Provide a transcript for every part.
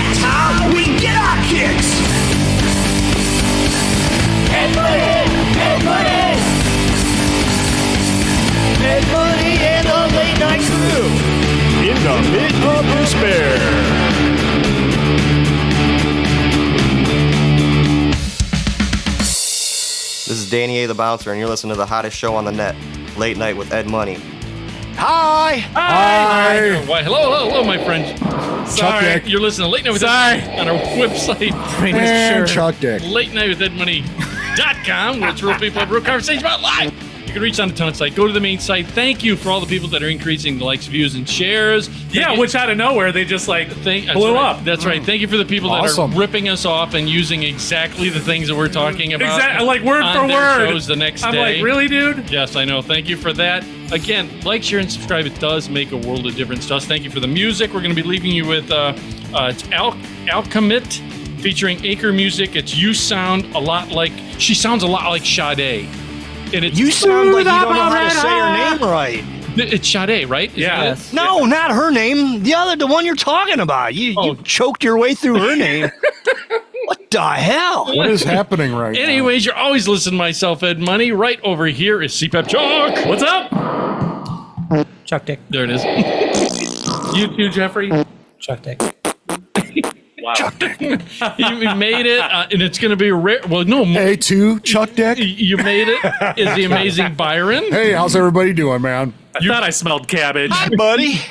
That's how we get our kicks. Ed Money, Ed Money, Ed Money and the Late Night Crew. In the mid of despair. This is Danny A. the Bouncer, and you're listening to the hottest show on the net, Late Night with Ed Money. Hi. Hi. Why, hello, my friends. Chuck Dick. You're listening to Late Night with Ed Money on our website, And Chuck Dick. latenightwithedmoney.com, where it's real people have real conversations about life. You can reach on the Ton site. Go to the main site. Thank you for all the people that are increasing the likes, views, and shares. Which out of nowhere they just blew up. That's right. Thank you for the people that Awesome. are ripping us off and using exactly the things that we're talking about. Exactly, like word on for their word. shows the next I'm day. like, really, dude? Yes, I know. Thank you for that. Again, like, share, and subscribe. It does make a world of difference to us. Thank you for the music. We're going to be leaving you with it's Alchemit featuring Acre Music. It's You Sound a Lot Like... She sounds a lot like Sade. And it's, You sound like you don't know how to say her name right. It's Sade, right? Isn't Yeah. it? No, not her name. The one you're talking about. You choked your way through her name. What the hell? What is happening right now? Anyways, you're always listening to myself, Ed Money. Right over here is CPAP Chuck. What's up? Chuck Dick. There it is. You too, Jeffrey? Chuck Dick. Wow. You made it, and it's going to be rare. Well, no, A2, Chuck Dick. you made it. Is the amazing Byron? Hey, how's everybody doing, man? I thought I smelled cabbage. Hi, buddy.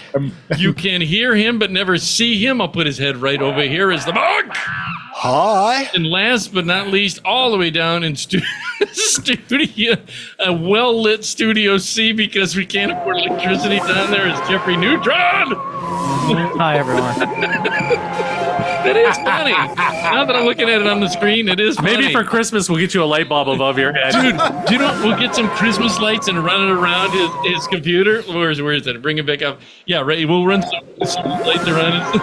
You can hear him but never see him. I'll put his head right over here. Is the Bug. Hi. And last but not least, all the way down in studio, a well-lit Studio C because we can't afford electricity down there, is Jeffrey Neutron. Hi, everyone. It is funny. Now that I'm looking at it on the screen, it is funny. Maybe for Christmas we'll get you a light bulb above your head. Dude, do you know, we'll get some Christmas lights and run it around his computer. Where is it? Bring it back up. Yeah, right. We'll run some lights around it.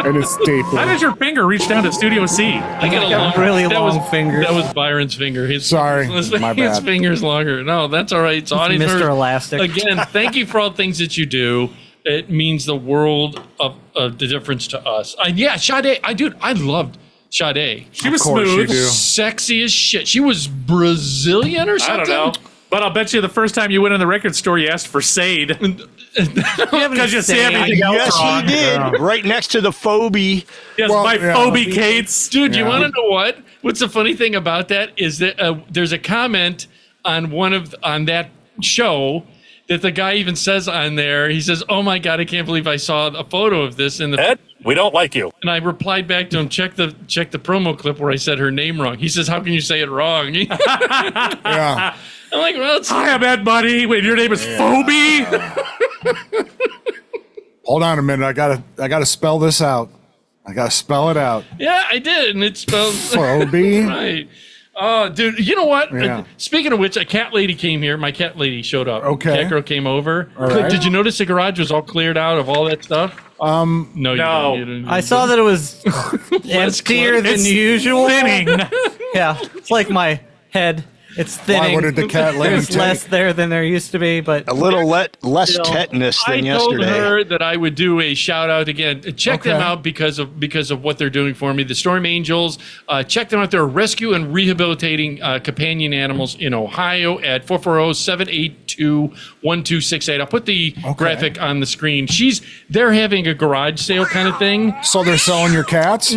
And it's stapler. How did your finger reach down to Studio C? I got got really long fingers. That was Byron's finger. Sorry, his my His bad. finger's longer. No, that's all right. So audience Mr. members, Elastic. Again, thank you for all the things that you do. It means the world of the difference to us. Sade. I loved Sade. She was Of course you smooth. do. Sexy as shit. She was Brazilian or I something. don't know. But I'll bet you the first time you went in the record store, you asked for Sade. Because you see everything else Yes, wrong. he did. Right next to the Phobie. Yes, Well, my yeah. Phoebe Cates. Dude, you Yeah. want to know what? What's the funny thing about that is that there's a comment on on that show that the guy even says on there. He says, "Oh my God, I can't believe I saw a photo of this in the." Ed, we don't like you. And I replied back to him, check the promo clip where I said her name wrong. He says, "How can you say it wrong?" Yeah. I'm like, well, it's Hi, I'm Ed Buddy. Wait, your name is Phoebe? Hold on a minute. I gotta spell this out. I gotta spell it out. yeah, I did, and it's spelled Phoebe. right. Oh, dude, you know what? Yeah. Speaking of which, a cat lady came here. My cat lady showed up. Okay. Cat girl came over. All right. Did you notice the garage was all cleared out of all that stuff? No. No. You didn't. I saw that it was emptier than It's usual. Thinning. Yeah, it's like my head. It's thinning. Why, what did the cat lady There's take? less there than there used to be, but A little less Still, tetanus I than told yesterday. her that I would do a shout out again. Check them Okay. out because of what they're doing for me. The Storm Angels. Check them out. They're rescue and rehabilitating companion animals in Ohio at 440-782-1268. I'll put the graphic on the screen. They're having a garage sale kind of thing. So they're selling your cats?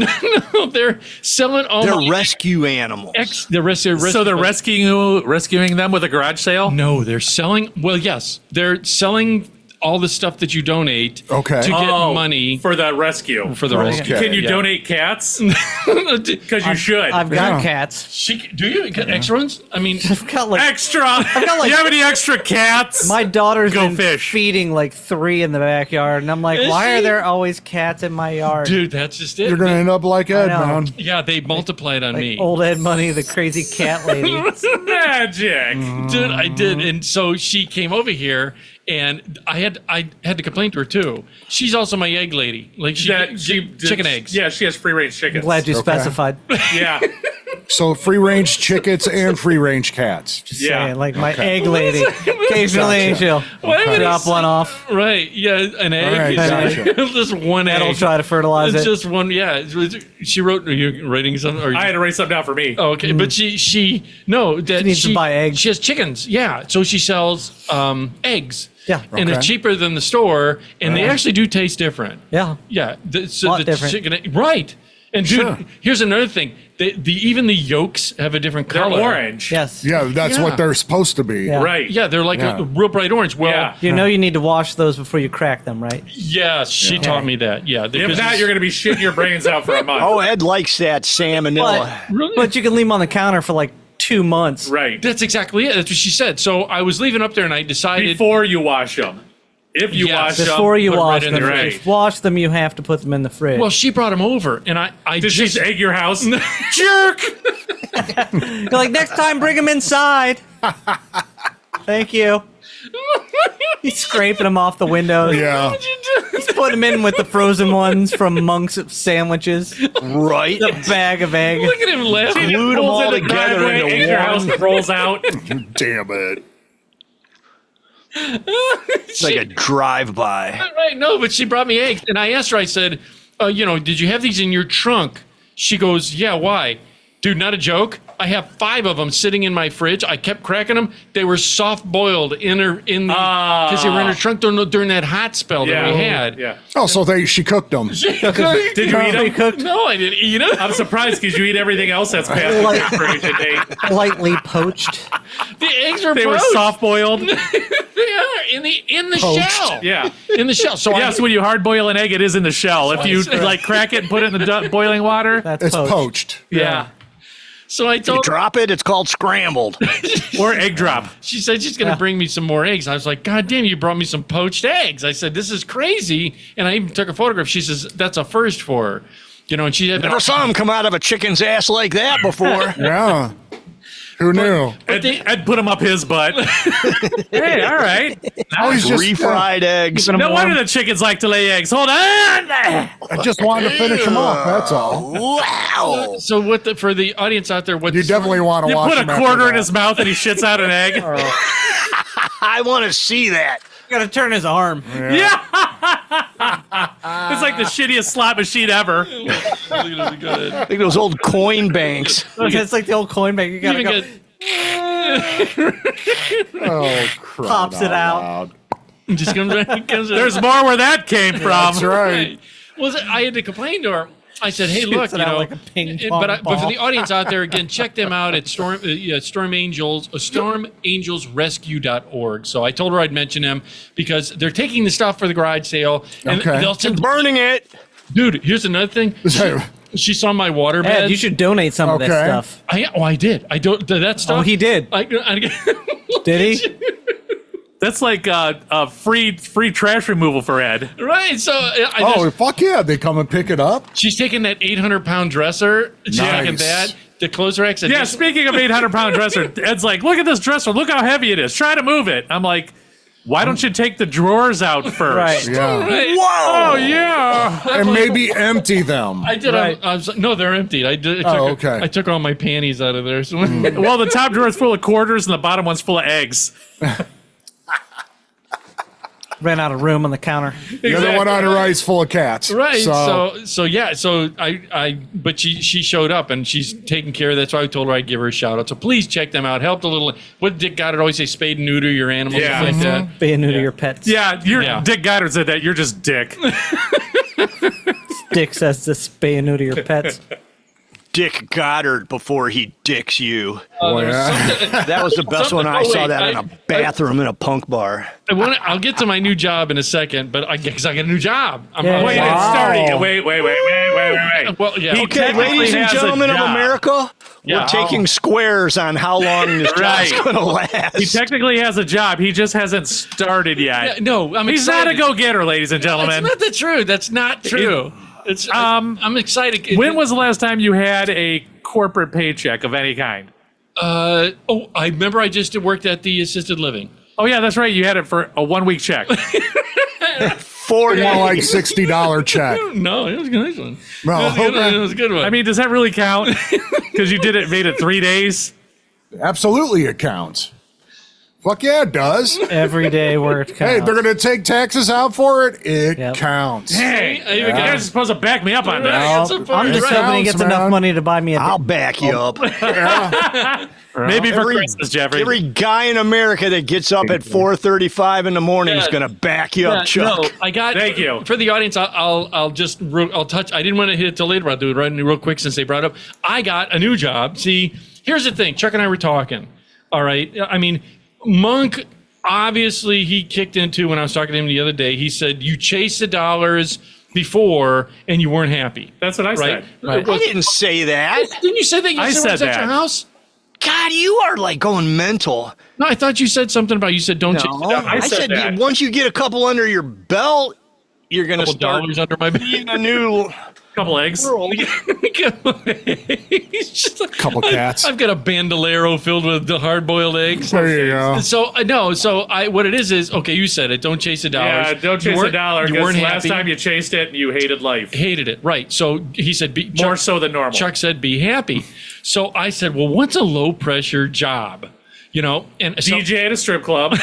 They're selling all They're my rescue animals. So they're rescuing them with a garage sale? No, they're selling. Well, yes, they're selling all the stuff that you donate Okay. to get Oh, money for the rescue. for the rescue. Okay. Can you Yeah. donate cats? Because you should. I've got Yeah. cats. Do you get extra ones? I mean, I've got like Extra. got, like- you have any extra cats? my daughter's Go been fish. feeding like 3 in the backyard, and I'm like, Is why she? are there always cats in my yard? dude, that's just it. You're gonna end up like Ed, know. man. Yeah, they multiplied on Like me. old Ed Money, the crazy cat lady. Magic. Dude, I did. And so she came over here and I had to complain to her too. She's also my egg lady. Like chicken eggs. Yeah, she has free range chickens. Glad you Okay. specified. Yeah. So free range chickens and free range cats. Saying, like my egg lady. Occasionally she'll Why would he drop say- one off. Right. Yeah. An egg. All right, gotcha. Just one That'll egg. try to fertilize It's it. just one. Yeah. She wrote. Are you writing something? Or I had to write something down for me. Oh, okay, but she no that She needs to buy eggs. She has chickens, yeah. So she sells eggs, Yeah. and it's Okay. cheaper than the store, and they actually do taste different. Yeah. Yeah, so Lot the different. chicken, right? And dude, Sure. here's another thing: the even the yolks have a different They're color. orange. Yes. Yeah, that's Yeah. what they're supposed to be. Yeah. Right. Yeah, they're like Yeah. a real bright orange. Well, Yeah. You know you need to wash those before you crack them, right? yeah, she taught me that. Yeah, If not, you're going to be shitting your brains out for a month. Oh, Ed likes that salmonella. But you can leave them on the counter for like 2 months. Right. That's exactly it. That's what she said. So I was leaving up there, and I decided. Before you wash them. If you Yes. wash them. Before you put it right wash in them, the fridge. if you wash them, you have to put them in the fridge. Well, she brought him over, and I Did she just egg your house? jerk. You're like, next time, bring them inside. Thank you. He's scraping them off the windows. Yeah. He's putting them in with the frozen ones from Monk's sandwiches. Right? The bag of egg. Look at him laughing. Glued them Pulls all in the together driveway, into eggs your house, one. and rolls out. Damn it. It's like a drive-by. Right, no, but she brought me eggs, and I asked her. I said, did you have these in your trunk? She goes, yeah. Why, dude? Not a joke. I have 5 of them sitting in my fridge. I kept cracking them. They were soft boiled because they were in her trunk during that hot spell that we had. Yeah. Oh, so she cooked them. Did you eat them? Cooked, No, I didn't eat them. I'm surprised because you eat everything else that's past the expiration date. lightly poached. The eggs are They were poached. soft boiled. They are in the Poached. shell. Yeah. In the shell. So Yes, when you hard boil an egg, it is in the shell. If you like crack it and put it in the boiling water, That's It's poached. poached. yeah. So I You told her. drop it, it's called scrambled. Or egg drop. She said she's going to bring me some more eggs. I was like, God damn, you brought me some poached eggs. I said, this is crazy. And I even took a photograph. She says, that's a first for her. And she had Never saw him come out of a chicken's ass like that before. Yeah. Who knew? I'd put him up his butt. Hey, all right. Oh, he's just, Refried eggs. No wonder the chickens like to lay eggs. Hold on. I just wanted to finish them off. That's all. Wow. So for the audience out there, what You definitely want to You watch put a them after quarter in that. his mouth and he shits out an egg. I want to see that. You gotta turn his arm. Yeah. It's like the shittiest slot machine ever. Like those old coin banks. It's like the old coin bank. You gotta go. Oh, crap. Pops it out. Just comes right. There's more where that came from. That's right. Well, I had to complain to her. I said, "Hey, look, it out like a ping pong but for ball. the audience out there, again, check them out at Storm Angels, StormAngelsRescue.org." So I told her I'd mention them because they're taking the stuff for the garage sale, and Okay. they'll send. Burning it. Dude, here's another thing. She saw my water bed. Ed, you should donate some of that Okay. stuff. I did. I don't. That stuff. Oh, he did. Did he? That's like a free trash removal for Ed. Right. So Oh, fuck yeah. They come and pick it up. she's taking that 800-pound dresser. She's taking Nice. that. The clothes racks. Yeah, speaking of 800-pound dresser, Ed's like, look at this dresser. Look how heavy it is. Try to move it. I'm like, why don't you take the drawers out first? Right. Yeah. Whoa. Oh, yeah. And maybe empty them. I did. Right. I was like, no, they're emptied. I did. Okay. I took all my panties out of there. So Well, the top drawer is full of quarters and the bottom one's full of eggs. Ran out of room on the counter. The other one on the right is full of cats. right. So, So yeah. So but she showed up and she's taking care of that. So I told her I'd give her a shout out. So please check them out. Help the little. What Dick Goddard always say? Spade and neuter your animals. Yeah. Stuff like that. Being new to your pets. Yeah, Yeah. Dick Goddard said that. You're just Dick. Dick says to spay and neuter your pets. Dick Goddard before he dicks you. oh, yeah. That was the best one. I Oh, saw wait, that in a bathroom in a punk bar. I'll get to my new job in a second, but because I got a new job. Yeah. Wait, Wow. it's starting. Wait. Well, yeah. He Okay, technically ladies and has a gentlemen of job. America, Yeah. we're taking squares on how long this job's Right. going to last. He technically has a job. He just hasn't started yet. Yeah, no, I'm He's excited. not a go-getter, ladies and That's gentlemen. not the truth. That's not true. It's I'm excited. When was the last time you had a corporate paycheck of any kind? I remember I just worked at the assisted living. Oh, yeah, that's right. You had it for a 1-week check. 4 days. More like $60 check. No, it was a nice one. No, It was a good one. I mean, does that really count? Because you made it 3 days. Absolutely, it counts. Fuck yeah, it does. Every day work counts. Hey, they're gonna take taxes out for it. It Yep. counts. Hey, I even you got- guys are supposed to back me up on Right, that. it's a part I'm of just it. hoping he gets Counts, enough man. money to buy me a. I'll back you up. Maybe for Every- Christmas, Jeffrey. Every guy in America that gets up at 4:35 in the morning is Yeah. going to back you Yeah, up, Chuck. no, I got. Thank you. For the audience. I'll just touch. I didn't want to hit it till later. I'll do it right real quick since they brought it up. I got a new job. See, here's the thing. Chuck and I were talking. All right. I mean, Monk. Obviously, he kicked into when I was talking to him the other day. He said you chased the dollars before and you weren't happy. That's what I Right? said. I didn't say that. Didn't you say that? You I said said at your that. house. God, you are like going mental. No, I thought you said something about you said don't chase the No, dollars. I said said that. once you get a couple under your belt, you're going to Couple start dollars under my being a new Couple eggs. world. He's just like, Couple cats. I've got a bandolero filled with the hard-boiled eggs. There you go. So no, so what it is okay. You said it. Don't chase the dollars. Yeah, don't You chase the weren't- dollar. You Because weren't last happy. time you chased it, you hated life. Hated it, right? So he said, More so than normal. Chuck said, "Be happy." So I said, "Well, what's a low-pressure job?" You know, and so, DJ at a strip club.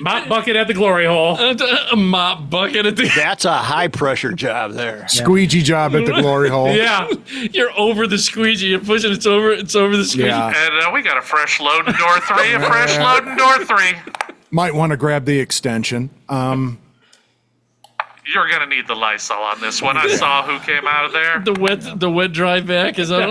Mop bucket at the glory hole. a mop bucket at the. That's a high pressure job there. Squeegee job at the glory hole. Yeah. You're over the squeegee. You're pushing. It's over the squeegee. Yeah. And we got a fresh load in door 3, a fresh load in door 3. Might want to grab the extension. You're going to need the Lysol on this one. I saw who came out of there. The wet dry back is on.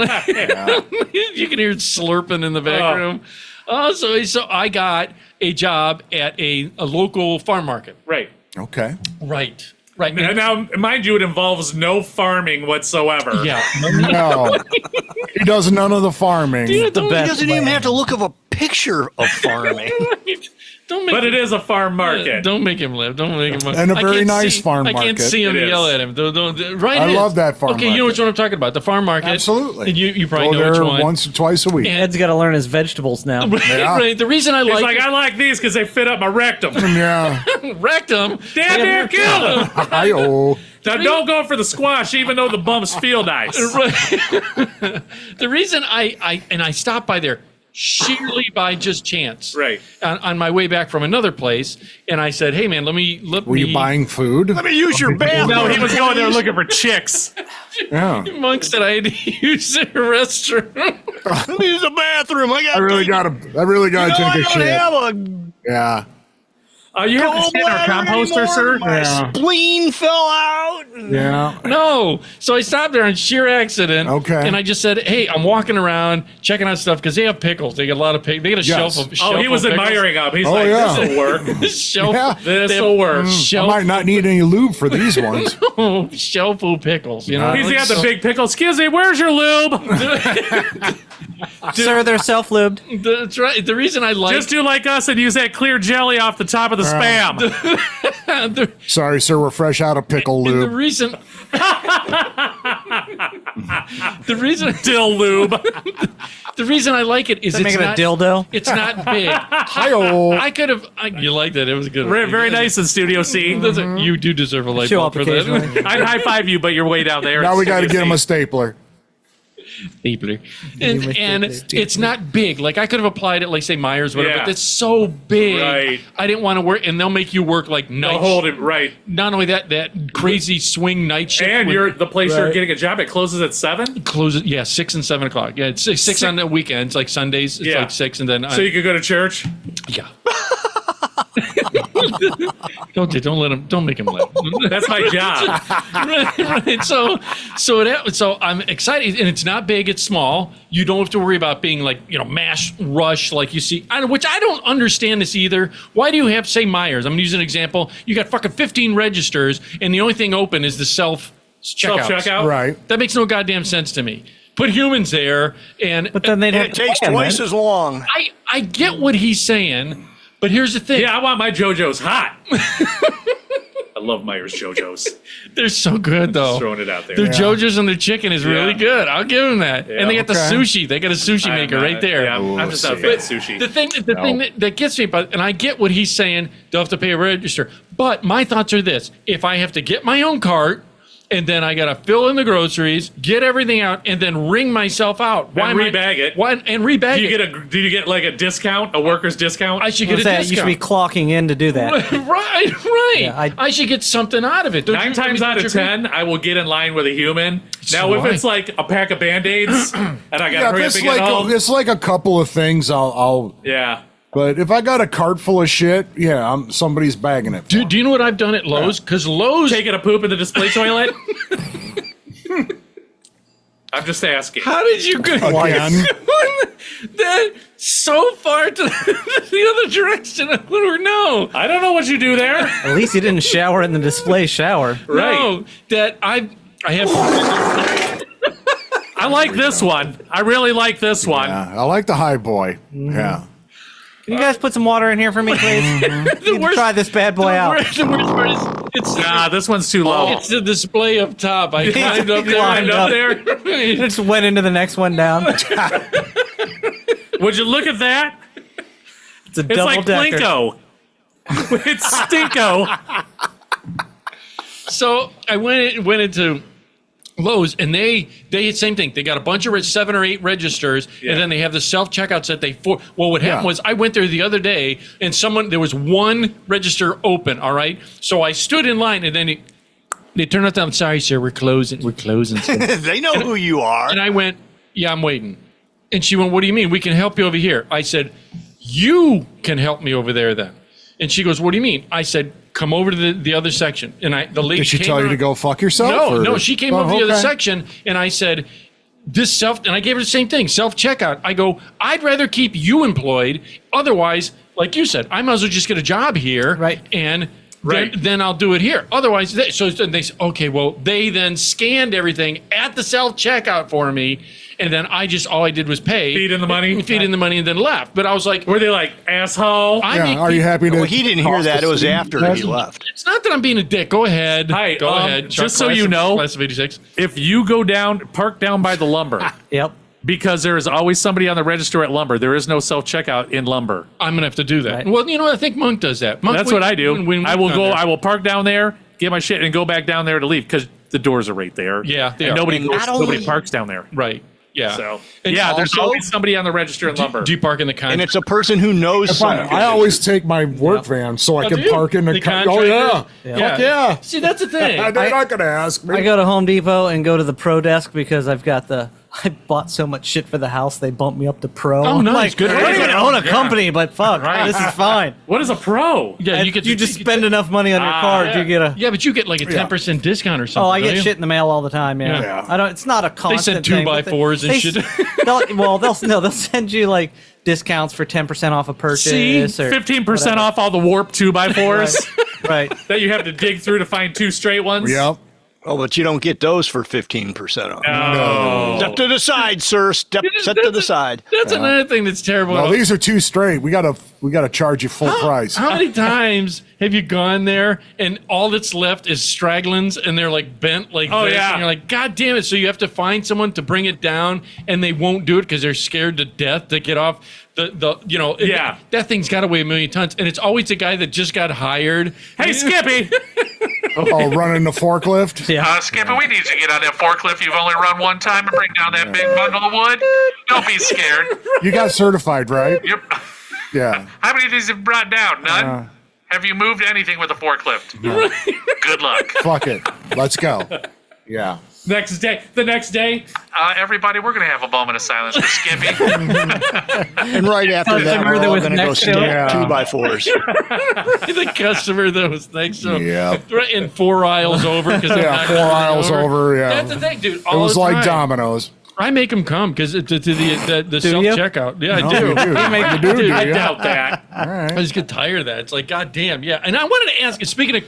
You can hear it slurping in the back Oh. room. Oh, so I got a job at a local farm market. Right. Okay. Right. Right. And now, mind you, it involves no farming whatsoever. Yeah. No. He does none of the farming. He best doesn't even have to look of a picture of farming. Don't make But it is a farm market. Don't make him laugh. Don't make him laugh. And a I very can't nice see- farm I can't market. see him It to yell is. at him. Right. I it is. love that farm Okay, you know market. which one I'm talking about. The farm market. Absolutely. And you probably Go know which there one. once or twice a week. And- Ed's got to learn his vegetables now. Yeah. Right. The reason I He's like like, I like these because they fit up my rectum. Yeah. rectum. Damn near killed him. Hi-oh. Now, don't go for the squash, even though the bumps feel nice. Right. The reason I stopped by there sheerly by just chance. Right. On my way back from another place, and I said, "Hey man, let me." Were you buying food? Let me use your bathroom. No, he was going there looking for chicks. Yeah. Monk said I had to use the restroom. Let me use the bathroom. I I gotta I take a don't shit. have a Yeah. You have to sit in our gallbladder composter, anymore. sir? My spleen fell out. Yeah. No, so I stopped there on sheer accident. Okay. And I just said, "Hey, I'm walking around checking out stuff because they have pickles. They got a lot of pickles. They got a Yes. shelf of. Oh, shelf he was of pickles. admiring up. He's Oh, like, yeah. this'll work. Shelf. Yeah. This'll work. I Shelf. might not need any lube for these ones. Shelf full pickles. You know. He's got the So- big pickle. Excuse me, where's your lube? Sir, they're self-lubed. That's right. The reason I like Just do like us and use that clear jelly off the top of the spam. the, Sorry, sir. We're fresh out of pickle and the lube. reason. The reason Dill lube. the reason I like it is They it's make it a not dildo. It's not big. Hi-oh. I could have. You liked it. It was a good. Very, very nice in Studio C. You do deserve a light Show bulb up for that. occasionally. I'd high five you, but you're way down there. Now in we got to Studio get him a C. stapler. Stapler. And it's not big. Like I could have applied it, like say Myers, whatever. Yeah. But it's so big. Right. I didn't want to work, and they'll make you work like night. They'll hold it right. Not only that crazy swing night shift. And when- you're the place you're Right. getting a job. It closes at 7, closes. Yeah, 6 and 7 o'clock. Yeah, it's six on the weekends, like Sundays. It's Yeah. like 6, and then so you could go to church. yeah. Don't make him laugh. That's my job. right. So I'm excited, and it's not big; it's small. You don't have to worry about being like mash rush like you see. Which I don't understand this either. Why do you have say Myers? I'm gonna use an example. You got fucking 15 registers, and the only thing open is the self checkout. Self-checkout. Right. That makes no goddamn sense to me. Put humans there, and But then they'd have It takes to plan, twice right? as long. I get what he's saying, but here's the thing. Yeah, I want my JoJo's hot. I love Myers JoJo's. They're so good though. Just throwing it out there. Their JoJo's and their chicken is really good. I'll give them that. Yeah. And they got the sushi. They got a sushi maker right there. Yeah, I'm just not a fan of sushi. The thing that gets me about, and I get what he's saying, don't have to pay a register. But my thoughts are this: if I have to get my own cart, and then I gotta fill in the groceries, get everything out, and then ring myself out. And rebag it. Why and rebag it? Do you get like a discount, a worker's discount? I should get a You should be discount. clocking in to do that. right. Yeah, I should get something out of it. Don't 9 you- times out of don't you- 10, I will get in line with a human. Now, So if it's like a pack of Band-Aids and I got to Yeah, hurry up if and it's get home. it's like a couple of things. I'll. Yeah. But if I got a cart full of shit, somebody's bagging it. Do you know what I've done at Lowe's? Because Lowe's. Taking a poop in the display toilet? I'm just asking. How did you go? Again. That so far to the other direction? I wouldn't know. I don't know what you do there. At least you didn't shower in the display shower. Right. No, that I have. I like this one. I really like this one. Yeah, I like the high boy. Yeah. Can you guys put some water in here for me, please? The worst- Try this bad boy out. The worst part is it's Nah, this one's too low. it's the display up top. I climbed up there. Climbed up. there. Just went into the next one down. Would you look at that? It's a It's double like decker. Plinko. It's Stinko. So I went into Lowe's, and they same thing. They got a bunch of 7 or 8 registers, Yeah. and then they have the self checkouts that they for. Well, what happened was I went there the other day, and there was one register open. All right, so I stood in line, and then they turned out. I'm sorry, sir, we're closing. We're closing. They know who you are. And I went, yeah, I'm waiting. And she went, what do you mean? We can help you over here. I said, you can help me over there then. And she goes, what do you mean? I said, come over to the other section. And the lady Did she came tell you to around- go fuck yourself? No, she came over to the other okay. section, and I said, and I gave her the same thing, self-checkout. I go, I'd rather keep you employed. Otherwise, like you said, I might as well just get a job here. Right. And Right. then I'll do it here. Otherwise, so they said, okay, well, they then scanned everything at the self-checkout for me, and then all I did was pay. Feed in the money? Feed in the money, and then left. But I was like, Were they like, asshole? I Yeah, make are you happy to? Well, he didn't hear toss that. the It was seed? after he left. It's not that I'm being a dick. Go ahead. Hi, Go ahead. just Chuck, so you know- class of 86. If you go down, park down by the lumber, Yep. because there is always somebody on the register at lumber. There is no self-checkout in lumber. I'm gonna have to do that. Right. Well, you know, I think Monk does that. Monk, That's what I do. when I will down go. there. I will park down there, get my shit, and go back down there to leave because the doors are right there. Yeah, they and are. nobody And goes, not nobody only- parks down there. Right. Yeah. So And yeah, there's also- always somebody on the register in lumber. Do you park in the con? And it's a person who knows Fine. something. I always take my work van so I Oh, can do you? park in the. The Oh yeah. contractor? Fuck yeah. See, that's the thing. They're not gonna ask me. I go to Home Depot and go to the Pro Desk because I bought so much shit for the house, they bumped me up to Pro. Oh, I'm nice. like, Good I for don't you. even own a Yeah. company, but fuck, Right. this is fine. What is a pro? Yeah, And you get you just spend enough money on your card, yeah. you get a. Yeah, but you get like a 10% discount or something. Oh, I don't get you? shit in the mail all the time. Yeah, Yeah. I don't. It's not a constant. send thing, but 2x4s and they- shit. They'll send you like discounts for 10% off a purchase. See, or 15% whatever. off all the warp 2x4s Right. that you have to dig through to find 2 straight ones. Yep. Oh, but you don't get those for 15% off. Oh. Step to the side, sir. Set to the side. That's another thing that's terrible. No, these are too straight. We gotta charge you full price. How many times have you gone there and all that's left is stragglins and they're like bent like Oh, this? yeah. And you're like, God damn it. So you have to find someone to bring it down and they won't do it because they're scared to death to get off Yeah. that thing's got to weigh 1,000,000 tons. And it's always the guy that just got hired. Hey, Skippy. Oh, running the forklift. Yeah. Skippy, we need you to get on that forklift you've only run one time and bring down that big bundle of wood. Don't be scared. You got certified, right? Yep. Yeah. How many of these have you brought down? None? Have you moved anything with a forklift? Good luck. Fuck it. Let's go. Yeah. The next day, everybody, we're going to have a moment of silence for Skippy. And right after that, Customer we're that all was going to go next to snap it. Yeah. 2x4s. The customer that was next to him. Yep. Right, and 4 aisles over. Yeah, 4 aisles over. Yeah. That's the thing, dude. It was like Domino's. I make them come because to the you? self checkout. Yeah, I do. You do. You do, do I you? doubt that. I just get tired of that. It's like, God damn, yeah. And I wanted to ask, speaking of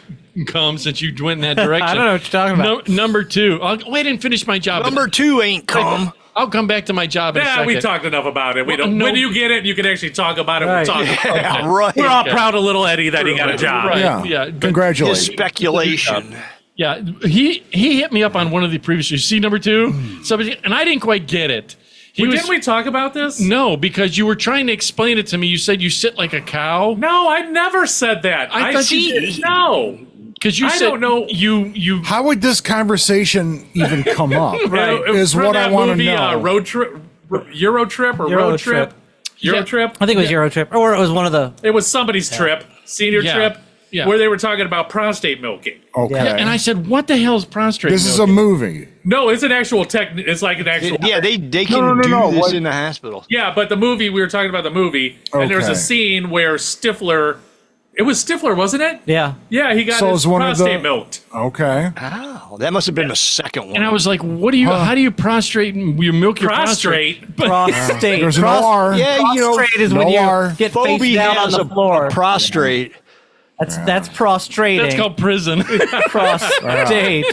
cum, since you went in that direction. I don't know what you're talking about. Number 2. Wait and finish my job. Number 2 ain't cum. I'll come back to my job in a Yeah, second. we talked enough about it. We don't. no. When you get it, you can actually talk about it. Right. We'll talk about it. Yeah, right. We're all proud of little Eddie that he got a job. Right. Yeah. Yeah. But- His Congratulations. speculation. Yeah, he hit me up on one of the previous. You see number 2, somebody, and I didn't quite get it. Didn't we talk about this? No, because you were trying to explain it to me. You said you sit like a cow. No, I never said that. I thought you did. No. Because you I said don't know. you. How would this conversation even come up? Is From what I that want to movie, know. Road Trip, Euro Trip, or Euro Road Trip? Trip. Euro Yeah. Trip? I think it was Euro Trip, or it was one of the. It was somebody's trip, senior Yeah. trip, Yeah. where they were talking about prostate milking. Okay. Yeah, And I said, "What the hell is prostrate?" This is a movie. No, it's an actual it's like an actual. Yeah, they can no, do no, this what- in the hospital. Yeah, but the movie, we were talking about the movie, and there was a Okay. scene where Stifler, it was Stifler, wasn't it? Yeah. Yeah, he got So his it's one of prostate the- milked. Okay. Oh, that must have been the second one. And I was like, "What do you? How do you prostrate? And you milk your Prostrate. Prostate. There's an R. yeah, you know, Prostrate is no when you R. get face Phoebe down on has the floor. a prostrate. That's prostrating. That's called prison." prostate.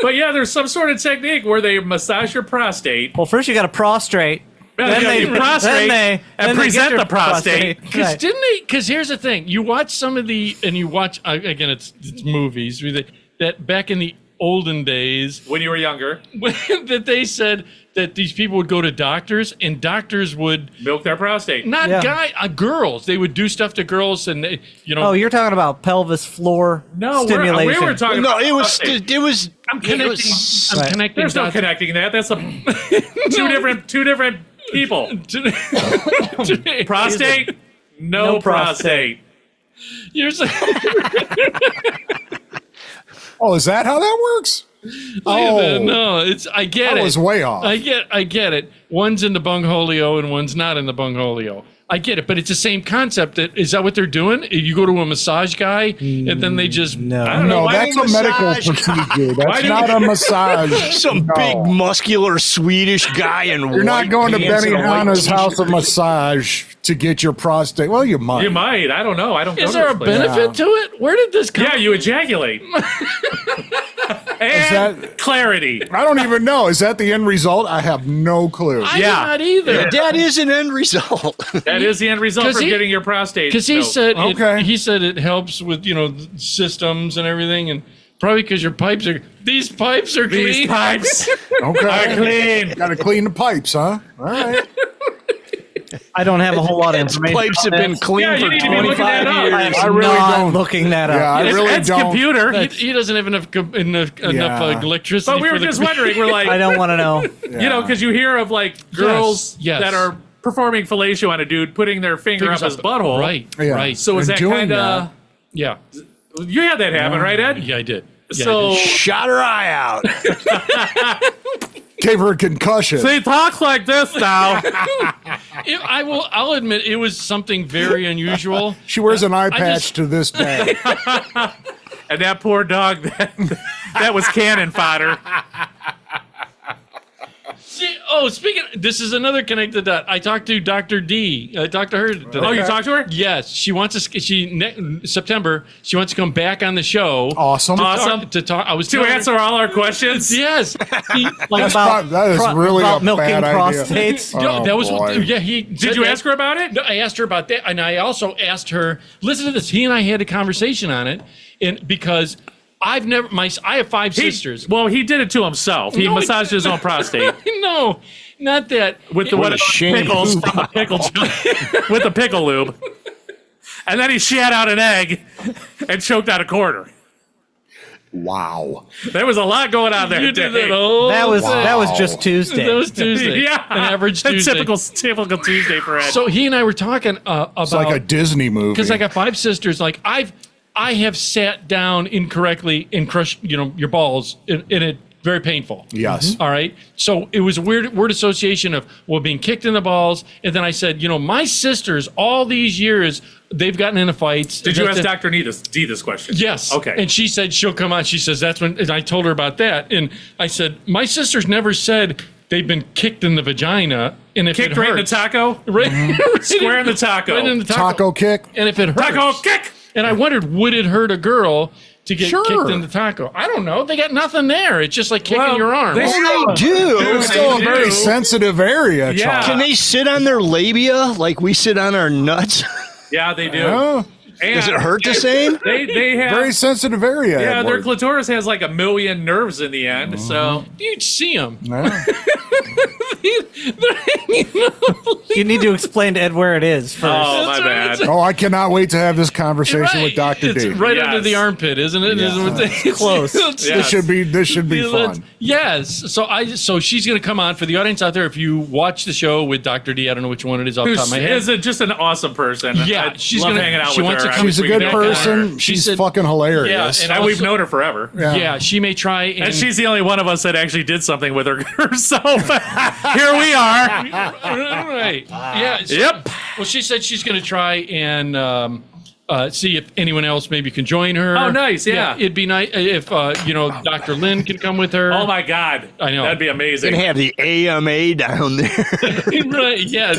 But yeah, there's some sort of technique where they massage your prostate. Well, first you got to prostrate. Then they prostrate then and they present get your the prostate. Because Right. didn't they? Because here's the thing: you watch some of the, and you watch again. It's movies that back in the olden days When you were younger, that they said that these people would go to doctors and doctors would milk their prostate. not Yeah. girls. They would do stuff to girls, and they, Oh, you're talking about pelvis floor No, stimulation. we were talking No, about it was. prostate. It was. I'm it connecting. was- I'm Right. connecting. There's no dots. connecting that. That's two different people. Prostate, no, No prostate. prostate. You're saying, Oh, is that how that works? Oh, no, it's. I get I it. was way off. I get it. One's in the bungholio and one's not in the bungholio. I get it, but it's the same concept. Is that what they're doing? You go to a massage guy and then they just I no. don't know. No, Why that's do a medical massage- procedure. That's do not you- a massage. Some No. big muscular Swedish guy in You're not white going to pants Benny and a white Hanna's t-shirt. house of massage to get your prostate. Well, you might. You might. I don't know. I don't. go Is to there a this place. benefit to it? Where did this come? Yeah, you ejaculate. And that- clarity. I don't even know. Is that the end result? I have no clue. I Yeah. did not either. That is an end result. That is the end result 'Cause for he- getting your prostate. Because he milked. said Okay. he said it helps with systems and everything, and probably because your pipes are these pipes are These clean. pipes Okay. are clean. Got to clean the pipes, huh? All right. I don't have a whole lot of Its information. pipes have on been this. clean Yeah, you for need to be looking 25 that up. years. I I am really not don't- looking that up. Yeah, I It's really Ed's don't. computer. He doesn't have enough Yeah. electricity. But we for were the just computer. wondering. We're like, I don't want to know. you know, because you hear of like girls yes. that are performing fellatio on a dude, putting their finger up his butthole. Right, Yeah. right. So is And that doing kind of? yeah, You had that happen, right, Ed? yeah, I did. Yeah, I So did. Shot her eye out. Gave her a concussion. he talks like this now. I'll admit it was something very unusual. She wears an eye patch just- to this day. And that poor dog, that was cannon fodder. Speaking, this is another connected dot. I talked to Dr. D. I talked to her today. Oh, you talked to her? Yes, she wants to. September. She wants to come back on the show. Awesome. Awesome. To talk. I was To telling her- answer all our questions. Yes. He, like, That is really about a milking bad idea. prostates. no, Oh, that was boy. yeah. He Did you ask her about it? No, I asked her about that, and I also asked her. Listen to this. He and I had a conversation on it, and because I have 5 sisters. Well, he did it to himself. He No, he- massaged his own prostate No, not that. with the With what a shame. pickles from the pickle with the pickle lube, and then he shat out an egg and choked out a quarter. Wow. There was a lot going on there. You did Dave. that whole That was Wow. just Tuesday. That was Tuesday. Yeah, An average Tuesday. Typical Tuesday for Ed. So he and I were talking about It's like a Disney movie. because I got 5 sisters. Like I have sat down incorrectly and crushed your balls in it. Very painful. Yes. All right. So it was a weird word association of being kicked in the balls, and then I said, my sisters all these years they've gotten into fights. Did you That's ask it. Dr. D this question? Yes. Okay. And she said she'll come on. She says that's when, and I told her about that, and I said my sisters never said they've been kicked in the vagina, and if Kicked it right in the hurts, taco? right, right Square in the taco. right in the Taco kick. and if it hurts, Taco kick! and I wondered, would it hurt a girl to get Sure. kicked in the taco. I don't know. They got nothing there. It's just like kicking your arm. They do. It's still a very sensitive area. Yeah. Can they sit on their labia like we sit on our nuts? Yeah, they do. Oh, And Does it hurt the same? They have very sensitive area. yeah, their Edward. clitoris has like 1 million nerves in the end. So You'd see them. Yeah. You need to explain to Ed where it is first. oh my bad. Oh, I cannot wait to have this conversation with Dr. It's D. right Yes. under the armpit, isn't it? It's close. it's- Yeah. This should be fun. Yes. So she's going to come on for the audience out there. If you watch the show with Dr. D, I don't know which one it is off the top of my head. Is just an awesome person. Yeah, I she's love gonna- hanging out she with wants her. to I come- wish She's a we good could hang out with her. person. She She's said- fucking hilarious. Yeah, and And we've also- known her forever. Yeah, she may try And she's the only one of us that actually did something with her herself. Here we are. right. Yeah. Yep. Well, she said she's going to try and see if anyone else maybe can join her. Oh, nice, yeah. It'd be nice if Dr. Lynn can come with her. Oh my God. I know. That'd be amazing. Gonna have the AMA down there. Right. Yeah.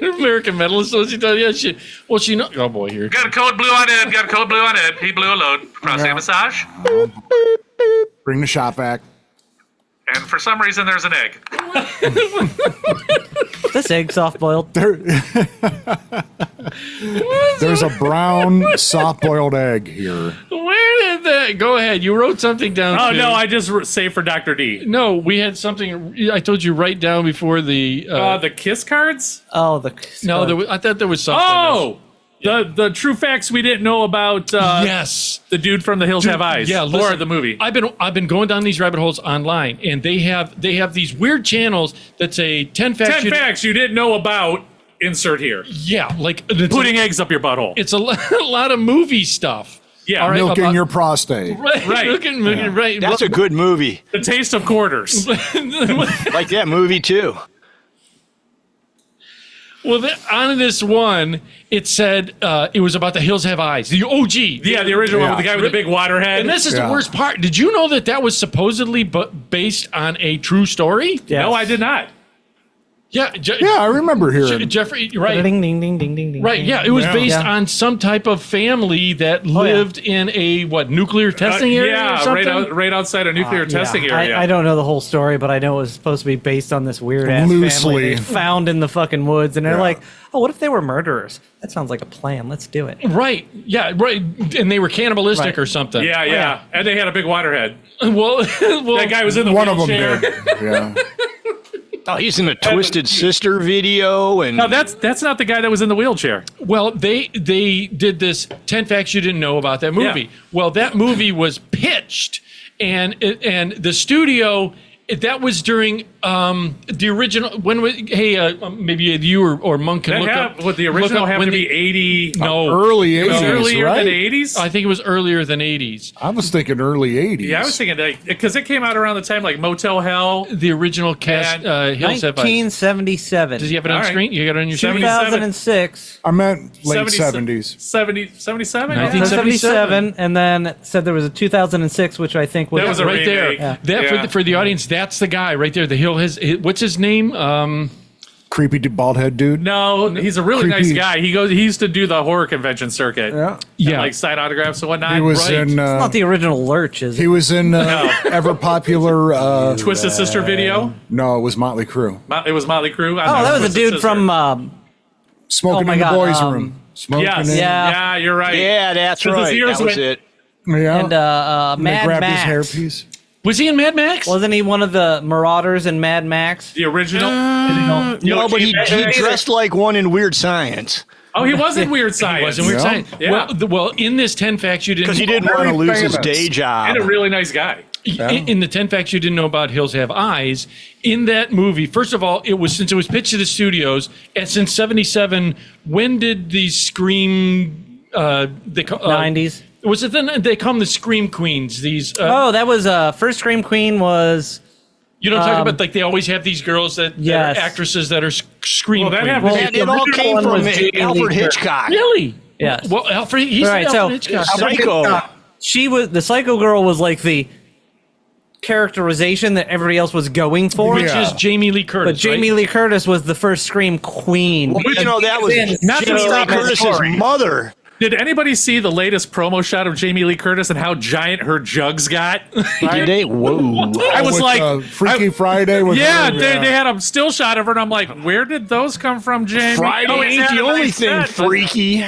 American Mental Association. Yeah. She knows. Oh boy, here. Got a code blue on Ed. Got a code blue on Ed. He blew a load. Prostate massage. Bring the shot back. And for some reason, there's an egg. This egg soft boiled. There's a brown soft-boiled egg here. Where did that? Go ahead. You wrote something down. Oh too. no, I just saved for Dr. D. No, we had something. I told you right down before the. The kiss cards. Oh, the no, I thought there was something. else. Oh, the true facts we didn't know about. Yes. The dude from The Hills Have Eyes. Yeah, or listen, the movie. I've been going down these rabbit holes online, and they have these weird channels that say 10 facts. 10 facts you didn't know about. Insert here. Yeah, like it's Putting eggs up your butthole. It's a lot of movie stuff. Yeah, All right, Milking about- your prostate. Right. Right. That's a good movie. The Taste of Quarters. Like that movie too. Well, on this one, it said it was about The Hills Have Eyes, the OG. Yeah, the original one with the guy with the big water head. And this is Yeah. the worst part. Did you know that was supposedly based on a true story? Yes. No, I did not. Yeah. Yeah, I remember hearing. Jeffrey, right. Ding ding ding ding ding ding. Right, yeah, it was Yeah. based Yeah. on some type of family that lived in a nuclear testing area or Yeah, something? right outside a nuclear testing area. I don't know the whole story, but I know it was supposed to be based on this weird ass family Loosely. they found in the fucking woods, and they're Yeah. like, "Oh, what if they were murderers? That sounds like a plan. Let's do it." Right, yeah, right, and they were cannibalistic Right. or something. Yeah. And they had a big water head. Well, That guy was in the One of them wheelchair. did. Yeah. Oh, he's in a Twisted Sister video, and No, that's not the guy that was in the wheelchair. Well, they did this 10 facts you didn't know about that movie. Yeah. Well, that movie was pitched, and the studio. That was during the original. When was, maybe you or Monk can look up. Would the look original up have when to be 80? No, Early It was 80s, earlier right? than 80s? I think it was earlier than 80s. I was thinking early 80s. Yeah, I was thinking because it came out around the time like Motel Hell. The original cast, Hills Have Eyes. 1977. Does he have it on All right. screen? You got it on your screen? 2006. I meant late 70 70s. 77? 1977, and then it said there was a 2006, which I think was That was a Right there. remake. Yeah. That Yeah. for the audience. That's the guy right there. The Hill has. What's his name? Creepy bald head dude. No, he's a really nice Creepy. guy. He used to do the horror convention circuit. Yeah. Yeah. Like sign autographs and whatnot. He was Right. in. not the original Lurch, is it? He was in ever popular. Twisted Sister video. No, it was Motley Crue. It was Motley Crue. Oh, that was a Twisted dude Sister. from. Smoking Oh my in the God, boys' room. Smoking Yes. in. Yeah. Yeah, you're right. yeah, that's 'Cause his right. ears That was went- it. Yeah. and And they Mad grabbed Max. his hairpiece. Was he in Mad Max? Wasn't he one of the Marauders in Mad Max? The original. No, but he dressed like one in Weird Science Oh, he was in Weird Science. Wasn't Weird Yeah. Science. Yeah. Well, in this 10 facts you didn't. because he didn't want to Very lose his famous. day job. And a really nice guy. In the 10 facts you didn't know about Hills Have Eyes, in that movie, first of all, since it was pitched to the studios, and since 77, when did the Scream 90s. Was it then they come the Scream Queens? These Oh, that was first Scream Queen was. you know what I'm talking about? Like they always have these girls that Yes. are actresses that are Scream Well, that Queens. happened- And it all original came one from was Jamie Lee Alfred Curtis. Hitchcock. Really? Yes. Well, Alfred, he's All right, Alfred so- Hitchcock. Psycho. She was the Psycho Girl was like the characterization that everybody else was going for. Which Yeah. is Jamie Lee Curtis. But Jamie right? Lee Curtis was the first Scream Queen. Well, you know, that was Not Jamie to Lee stop his Curtis's story. mother Did anybody see the latest promo shot of Jamie Lee Curtis and how giant her jugs got? Did they? Whoa. I was With, like, Freaky Friday. With yeah, her, they had a still shot of her, and I'm like, where did those come from, Jamie? Friday Oh, it's ain't the Adam, only I thing said, but- freaky.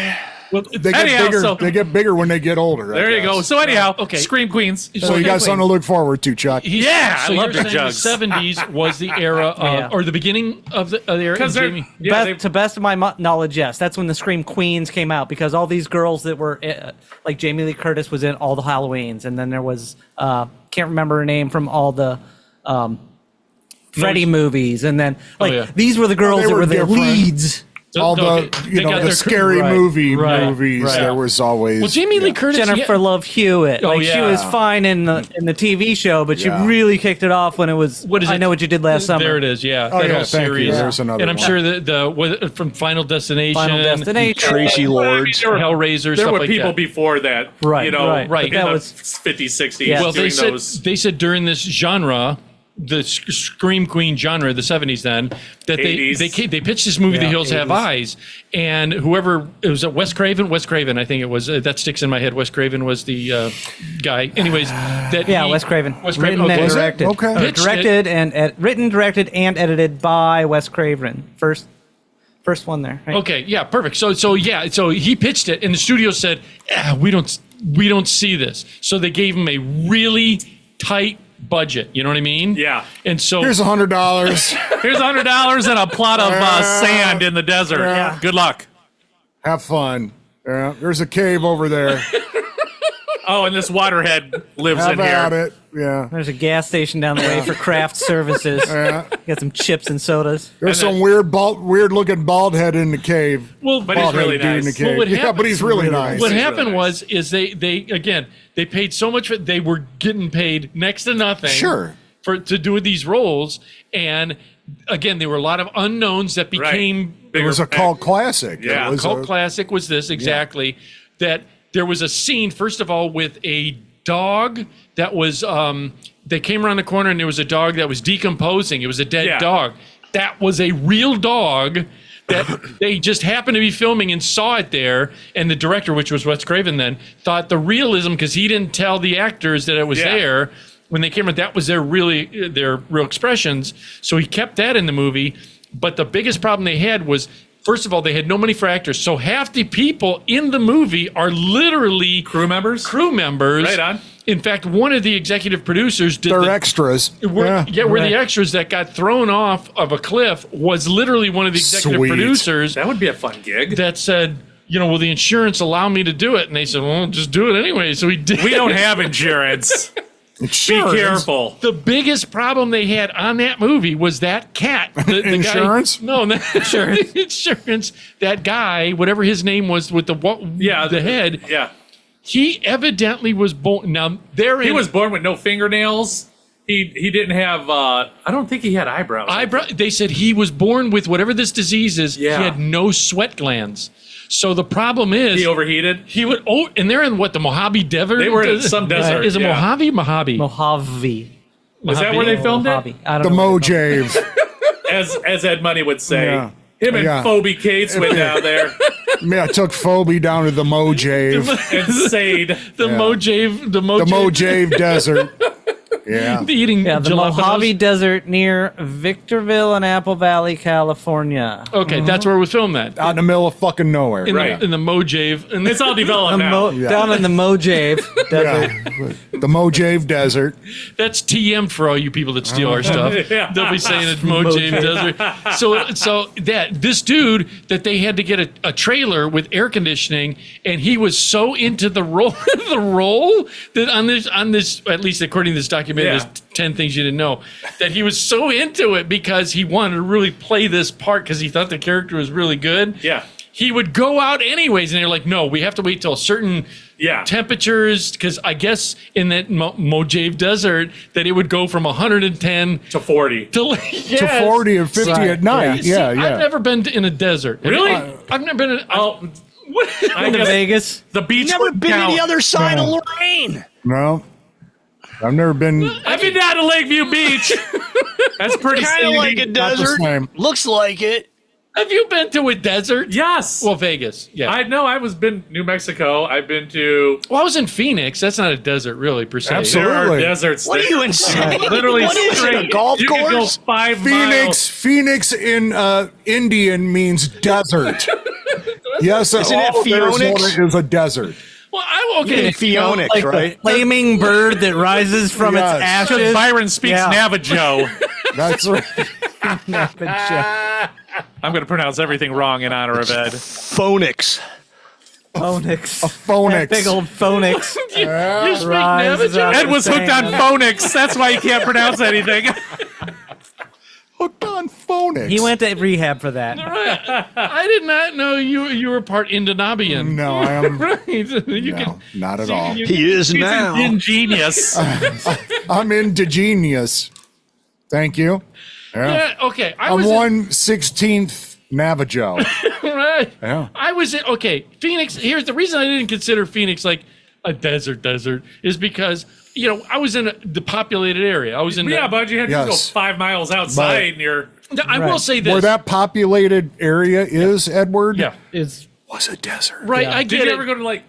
Well, They get anyhow, bigger. so They get bigger when they get older. I there you guess. go. So anyhow, okay. Scream Queens. So you got something to look forward to, Chuck. Yeah, so I love you're the saying jugs. the 70s was the era of, Yeah. or the beginning of the era. Because they're Jamie. To best of my knowledge, yes, that's when the Scream Queens came out because all these girls that were like Jamie Lee Curtis was in all the Halloweens, and then there was can't remember her name from all the Freddy movies, and then like yeah. these were the girls they that were were the different. leads. All the Okay, they got the their- scary right, movies. right. There was always. Well, Jamie Lee Curtis. Jennifer Love Hewitt. Oh, Like she yeah. was fine in the TV show, but Yeah. she really kicked it off when it was What is I it? Know What You Did Last Summer. There it is. Yeah, Oh, that yeah, whole thank you. series. There's another And I'm one. sure the from Final Destination, Final Destination. Tracy Lords. Hellraiser, There stuff were like people that. before that, Right, you know, right. in That the was- 50s, 60s, Yeah. Well, doing they said those. they said during this genre, the Scream Queen genre, the 70s, then that 80s. they pitched this movie, The Yeah, Hills Have 80s. Eyes, and whoever it was, Wes Craven, I think it was that sticks in my head. Wes Craven was the guy. Anyways, that Yeah, he- Wes Craven. Wes Craven. Written Okay. and directed. Okay. Pitched it. Directed and written, directed, and edited by Wes Craven. First one there. Right? Okay, yeah, perfect. So he pitched it, and the studio said, we don't see this. So they gave him a really tight budget. You know what I mean? Yeah. And so Here's $100. Here's $100 and a plot of sand in the desert. Yeah. Good luck. Have fun. Yeah, there's a cave over there. Oh, and this waterhead lives Have in at here. it. Yeah. There's a gas station down the way for craft services. Yeah. Got some chips and sodas. There's And some weird looking bald head in the cave. well, But he's Bald really headed dude in the nice. cave. Well, what yeah, happened- but he's really nice. what Really happened nice. was they paid so much. They were getting paid next to nothing. Sure. To do these roles, and again, there were a lot of unknowns that became It was a cult classic. Yeah, It was cult a- classic. Was this exactly that? There was a scene first of all with a dog that was they came around the corner and there was a dog that was decomposing. It was a dead Yeah. dog. That was a real dog that they just happened to be filming and saw it there. And the director, which was Wes Craven then, thought the realism, because he didn't tell the actors that it was Yeah. there. When they came around, that was their real expressions. So he kept that in the movie. But the biggest problem they had was, first of all, they had no money for actors. So half the people in the movie are literally Crew members? Crew members. Right on. In fact, one of the executive producers did They're the, extras. were the Right. extras that got thrown off of a cliff was literally one of the executive Sweet. producers That would be a fun gig. that said, will the insurance allow me to do it? And they said, well, just do it anyway. So he did. We don't have insurance. Be careful. The biggest problem they had on that movie was that cat. The Insurance? Guy, no, not insurance. Insurance. That guy, whatever his name was, with the head. Yeah. He evidently was born. Now there He was born with no fingernails. He didn't have. I don't think he had eyebrows. They said he was born with whatever this disease is. Yeah. He had no sweat glands. So the problem is He overheated. he would. Oh, and they're in what, the Mojave Desert? They were in some desert, Is it yeah. Mojave? Mojave. Mojave. Was that where they filmed Mojave. it? I don't The know. Mojave. As Ed Money would say. Yeah. Him and Yeah. Phoebe Cates went down there I took Phoebe down to the Mojave. and stayed. The Yeah. Mojave. The The Mojave. Mojave Desert. Yeah. Eating Yeah, the jalapenos. Mojave Desert near Victorville in Apple Valley, California. Okay, that's where we filmed that. Out in the middle of fucking nowhere. Right. In the Mojave. And It's all developed now. Down in the Mojave Desert. Yeah. The Mojave Desert. that's TM for all you people that steal our stuff. Yeah. They'll be saying it's Mojave Desert. So that this dude that they had to get a trailer with air conditioning, and he was so into the role that on this at least according to this documentary, Yeah. there's 10 things you didn't know, that he was so into it because he wanted to really play this part because he thought the character was really good. Yeah. He would go out anyways, and they're like, no, we have to wait till certain Yeah. temperatures, because I guess in that Mojave Desert that it would go from 110 To 40. to, To 40 or 50 Right. at night. See, Yeah, I've yeah. never been in a desert. Really? I've never been in. Oh, What? I To guess Vegas. the beach. Never would been count. to the other side of Lorraine. No. I've never been. I've been down to Lakeview Beach. That's pretty Kind of scenic. like a Not the desert. same. Looks like it. Have you been to a desert? Yes. Well, Vegas. Yeah. I was been New Mexico. I've been to. Well, I was in Phoenix. That's not a desert, really, per se. Absolutely. There are deserts. What are there. you insane? Literally What is it, a straight. golf you can go course? 5 miles. Phoenix in Indian means desert. Yes, Isn't it all of Arizona Phoenix? is a desert. Well, okay. Phoenix, Like right? the flaming bird that rises from Yes. its ashes. Because Byron speaks Yeah. Navajo. That's right. I'm going to pronounce everything wrong in honor of Ed. Phoenix. Phonics. Phonics. That big old phonics. You speak Rises Navajo? up. Ed was hooked on phonics. That's why he can't pronounce anything. Hooked on phonics. He went to rehab for that. I did not know you were part Indonesian. No, I am. Right. You No, not at all. He is now. Ingenious. I'm indigenous. Thank you. Yeah. Yeah, okay. I I'm was 1/16 Navajo. right. Yeah. I was in, okay. Phoenix. Here's the reason I didn't consider Phoenix like a desert is because I was in the populated area. I was in. Yeah, but you had to go Yes. 5 miles outside near. I will say this. Where that populated area is, Edward, yeah. was a desert. Right. Yeah. I Did get you it. ever go to like?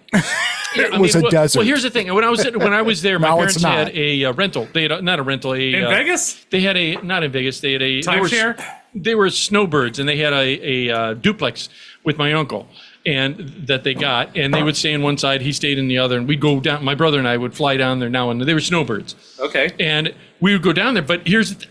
It was a desert. Well, here's the thing. When I was there, my Now parents it's not. had a rental. They had not a rental. In Vegas? They had a not in Vegas. They had a Timeshare? They were snowbirds, and they had a duplex with my uncle, and that they got, and they would stay in one side, he stayed in the other, and we'd go down. My brother and I would fly down there now, and they were snowbirds, Okay. and we would go down there. But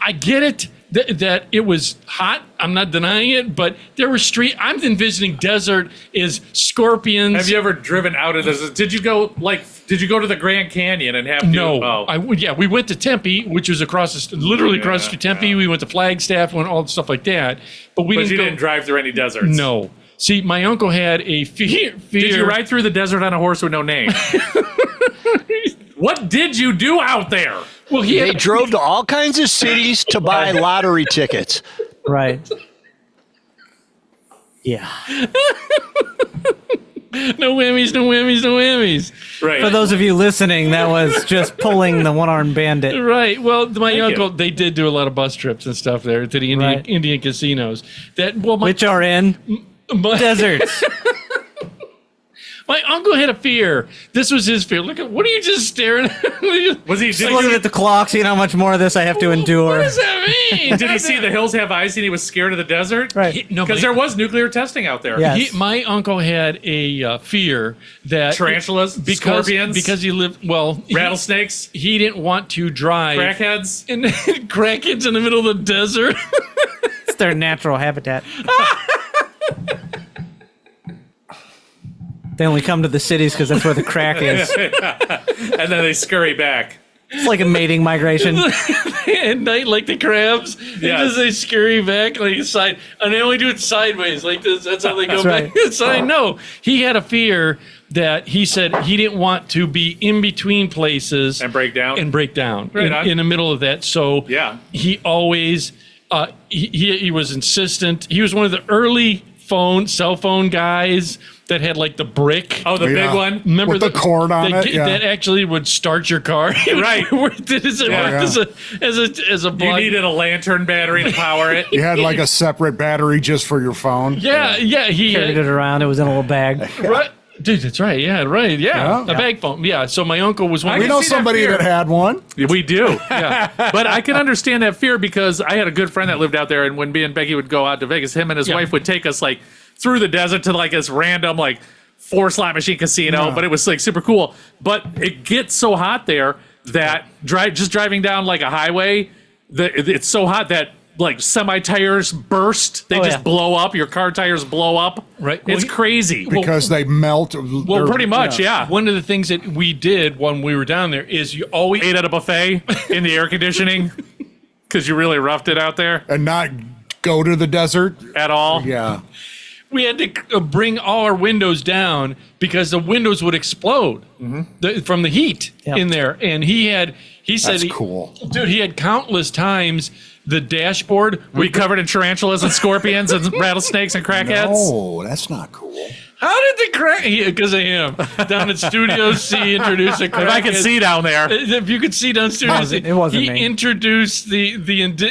I get it that it was hot. I'm not denying it, but there were I'm envisioning desert is scorpions. Have you ever driven out of this? Did you go to the Grand Canyon and have to? No, Oh. we went to Tempe, which was literally across the street. Tempe. We went to Flagstaff, went all the stuff like that. But we But didn't you go, didn't drive through any deserts. No. See, my uncle had a fear. Did you ride through the desert on a horse with no name? What did you do out there? Well, he They had, drove to all kinds of cities to buy lottery tickets. Right. Yeah. no whammies, no whammies, no whammies. Right. For those of you listening, that was just pulling the one-armed bandit. Right. Well, my Thank uncle, you. they did do a lot of bus trips and stuff there to the Right. Indian casinos. Which are in deserts. My uncle had a fear. This was his fear. Look at what are you just staring at? Was he? Just looking at the clock, seeing how much more of this I have to endure. What does that mean? Did he see the hills have eyes and he was scared of the desert? Right. No, Because there was nuclear testing out there. Yeah. Yes. my uncle had a fear that Tarantulas, scorpions, because he lived rattlesnakes, He didn't want to drive crackheads. and crackheads in the middle of the desert. It's their natural habitat. They only come to the cities because that's where the crack is. And then they scurry back. It's like a mating migration. At night, like the crabs, Yes. they scurry back like side, and they only do it sideways, like this. That's how they go That's back right. inside. No, he had a fear that he said he didn't want to be in between places And break down? Right on. in the middle of that. So Yeah. he always he was insistent. He was one of the early cell phone guys that had like the brick. Oh, the Yeah. big one? Remember With the cord on it, yeah. That actually would start your car. Right. Does it Yeah. work as a You block? needed a lantern battery to power it. You had like a separate battery just for your phone. Yeah, he Carried it around. It was in a little bag. right. Dude, that's right. Yeah, right. Yeah, Yeah. a bag phone. Yeah. So my uncle was one. I We can know see that somebody fear. that had one. We do. Yeah. But I can understand that fear because I had a good friend that lived out there, and when me and Becky would go out to Vegas, him and his Yeah. wife would take us like through the desert to like this random like 4-slot machine casino, but it was like super cool. But it gets so hot there that just driving down like a highway, it's so hot that like semi tires burst. They Oh, just yeah. blow up. Your car tires blow up. Right. It's Well, crazy. Because they melt. Well, pretty much, yeah. One of the things that we did when we were down there is you always Ate at a buffet in the air conditioning because you really roughed it out there And not go to the desert. at all. Yeah. we had to bring all our windows down because the windows would explode from the heat Yep. in there. And he said, That's cool. Dude, he had countless times the dashboard. We covered in tarantulas and scorpions and rattlesnakes and crackheads. Oh, that's not cool. How did the crack? Because of him down at Studio C introduced a If I can crackhead. see down there. If you could see down Studio C, It wasn't he me. introduced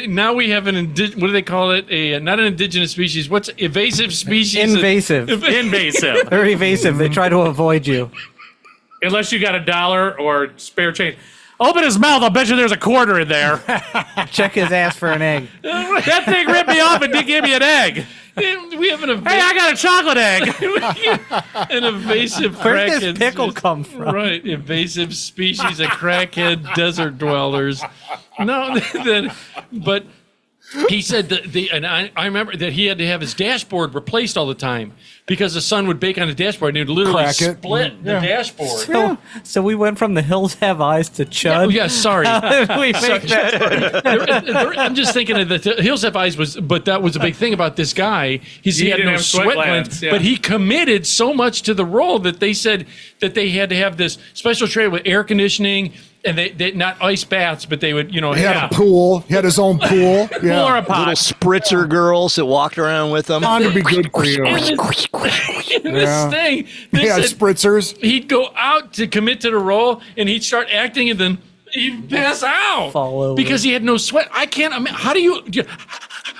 now we have what do they call it? Not an indigenous species. What's invasive species? Invasive. Invasive. They're evasive. They try to avoid you. Unless you got $1 or spare change. Open his mouth. I'll bet you there's a quarter in there. Check his ass for an egg. That thing ripped me off and didn't give me an egg. We have an Hey, I got a chocolate egg. an invasive Where crackhead. did this pickle come from? Right, invasive species of crackhead desert dwellers. No, but he said and I remember that he had to have his dashboard replaced all the time because the sun would bake on the dashboard and it would literally Crack it. split the dashboard. So we went from The Hills Have Eyes to Oh, Chud. yeah, sorry. How did we make that? I'm just thinking of the Hills Have Eyes but that was a big thing about this guy. He had didn't no have sweat sweat glands, glands, yeah. but he committed so much to the role that they said that they had to have this special trailer with air conditioning and they not ice baths, but they would, He had have a pool. He had his own pool. Or Yeah. a pot. Little spritzer girls that walked around with them. Bound to be good for you. in this Yeah. thing. They He had said spritzers. he'd go out to commit to the role and he'd start acting and then he'd pass out Fall over. because he had no sweat. I can't imagine. How do you?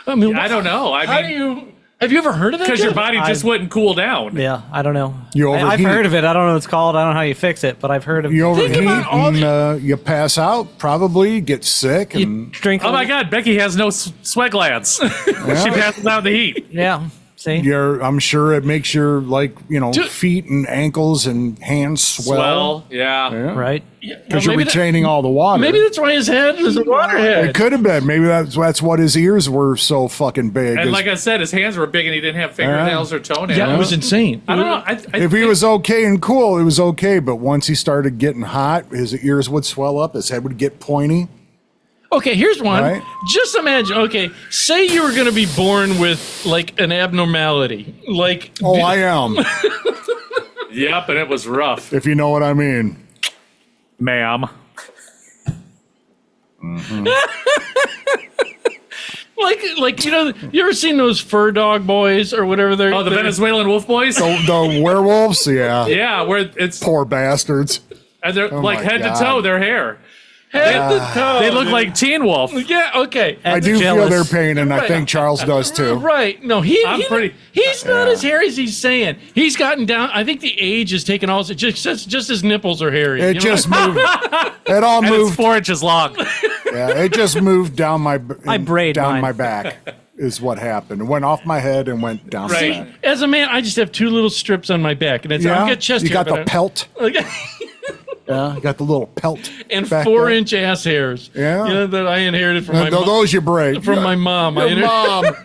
I mean, I don't know. How do you? Have you ever heard of that? Because your yet? body just wouldn't cool down. Yeah, I don't know. You I've overheat. heard of it. I don't know what it's called. I don't know how you fix it, but I've heard of You it. overheat about all and you pass out, probably get sick. You And drink. Oh my God, Becky has no sweat glands. She passes out the heat. Yeah. See. I'm sure it makes your Dude. feet and ankles and hands swell. Yeah. Yeah. Right. Because you're maybe that- retaining all the water. Maybe that's why his head is a water It head. could have been. Maybe that's what his ears were so fucking big. And is- like I said, his hands were big and he didn't have fingernails or toenails. Yeah, it was insane. I don't know. if he was okay and cool, it was okay. But once he started getting hot, his ears would swell up. His head would get pointy. Okay, here's one. Right. Just imagine. Okay, say you were going to be born with like an abnormality, like Oh, I am, Yep, and it was rough, if you know what I mean. ma'am. like you ever seen those fur dog boys or whatever they're? Oh, the they're- Venezuelan wolf boys? The werewolves, yeah. Yeah, where it's Poor bastards. and they're like my head God. to toe, their hair. head to toe. They look like Teen Wolf. Yeah. Okay. I do feel jealous. their pain, and I Right. think Charles does too. Right. No, I'm pretty- he's not as hairy as he's saying. He's gotten down. I think the age has taken all. Just his nipples are hairy. It you know? just moved. It all And it's moved. 4 inches long. Yeah, it just moved down my I braid down mine. my back. Is what happened. It went off my head and went down Right. my back. As a man, I just have two little strips on my back, and it's Yeah, I've got chest you hair, got the but pelt. I- Yeah, you got the little pelt. and back 4-inch ass hairs. Yeah. You know, that I inherited from my there. mom. Those you braid From my mom. I Your inherited- mom.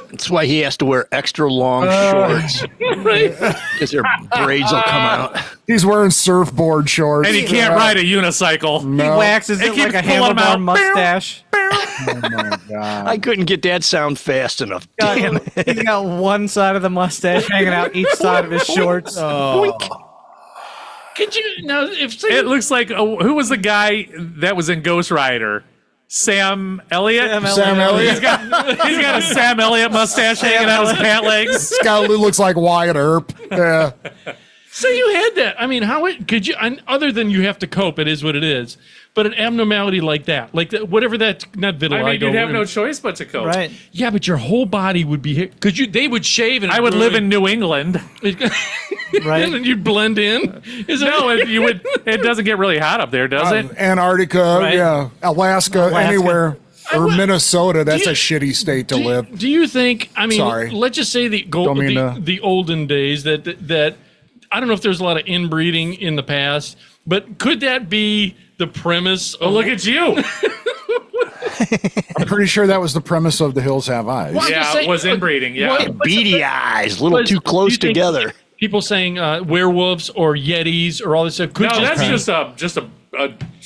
That's why he has to wear extra long shorts Right. because their braids will come out. He's wearing surfboard shorts. And he can't ride a unicycle. He No. waxes It it keeps like a pulling 'em handlebar out. mustache. Oh my God. I couldn't get that sound fast enough. Damn it. He's got one side of the mustache hanging out each side of his shorts. Could you now if It looks like who was the guy that was in Ghost Rider? Sam Elliott. Sam Elliott. He's got a Sam Elliott mustache hanging out his pant legs. This guy looks like Wyatt Earp. Yeah. So you had that. I mean, could you? Other than you have to cope, it is what it is. But an abnormality like that, whatever that, not vitiligo. I mean, you'd have no whatever. choice but to cope. Right. Yeah, but your whole body would be. Could you? They would shave, and I would live in New England. Right. and then you'd blend in. Is No, you would. It doesn't get really hot up there, does it? Antarctica, Right. yeah. Alaska, anywhere. Or would- Minnesota. That's you- a shitty state to live. Do you think? I mean, Sorry. let's just say Don't mean to- the olden days that I don't know if there's a lot of inbreeding in the past, but could that be the premise? Oh, look at you. I'm pretty sure that was the premise of The Hills Have Eyes. Well, I'm Yeah, just saying- it was inbreeding. Yeah. What- Beady eyes, a little But too do close you think together. People saying werewolves or yetis or all this stuff. Could No, that's be- just a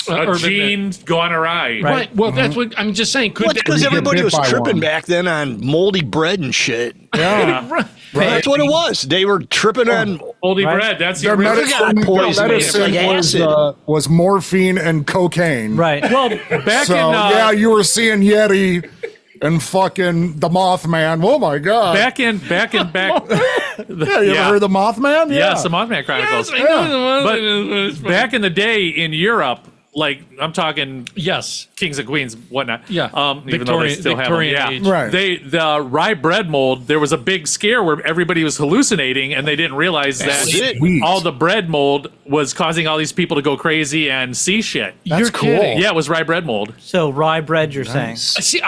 urban gene gone awry. right. Well, that's what I'm just saying. Could Well, it's because You get everybody bit was by tripping one. back then on moldy bread and shit. Yeah. Right. That's what it was. They were tripping on. Moldy Right. bread. That's Their your real- medicine, got poison. medicine It's like was, acid. was morphine and cocaine. Right. Well, back So, in yeah, you were seeing Yeti and fucking the Mothman. Oh my god! back. Yeah, you ever heard the Mothman? Yes, the Mothman Chronicles. Yes, I know the one. Back in the day in Europe, like I'm talking Yes. kings and queens, whatnot. Yeah. Even though they still Victorian have age. them. Right. The rye bread mold, there was a big scare where everybody was hallucinating and they didn't realize that Sweet. all the bread mold was causing all these people to go crazy and see shit. That's You're cool. kidding. Yeah, it was rye bread mold. So rye bread, you're saying? See,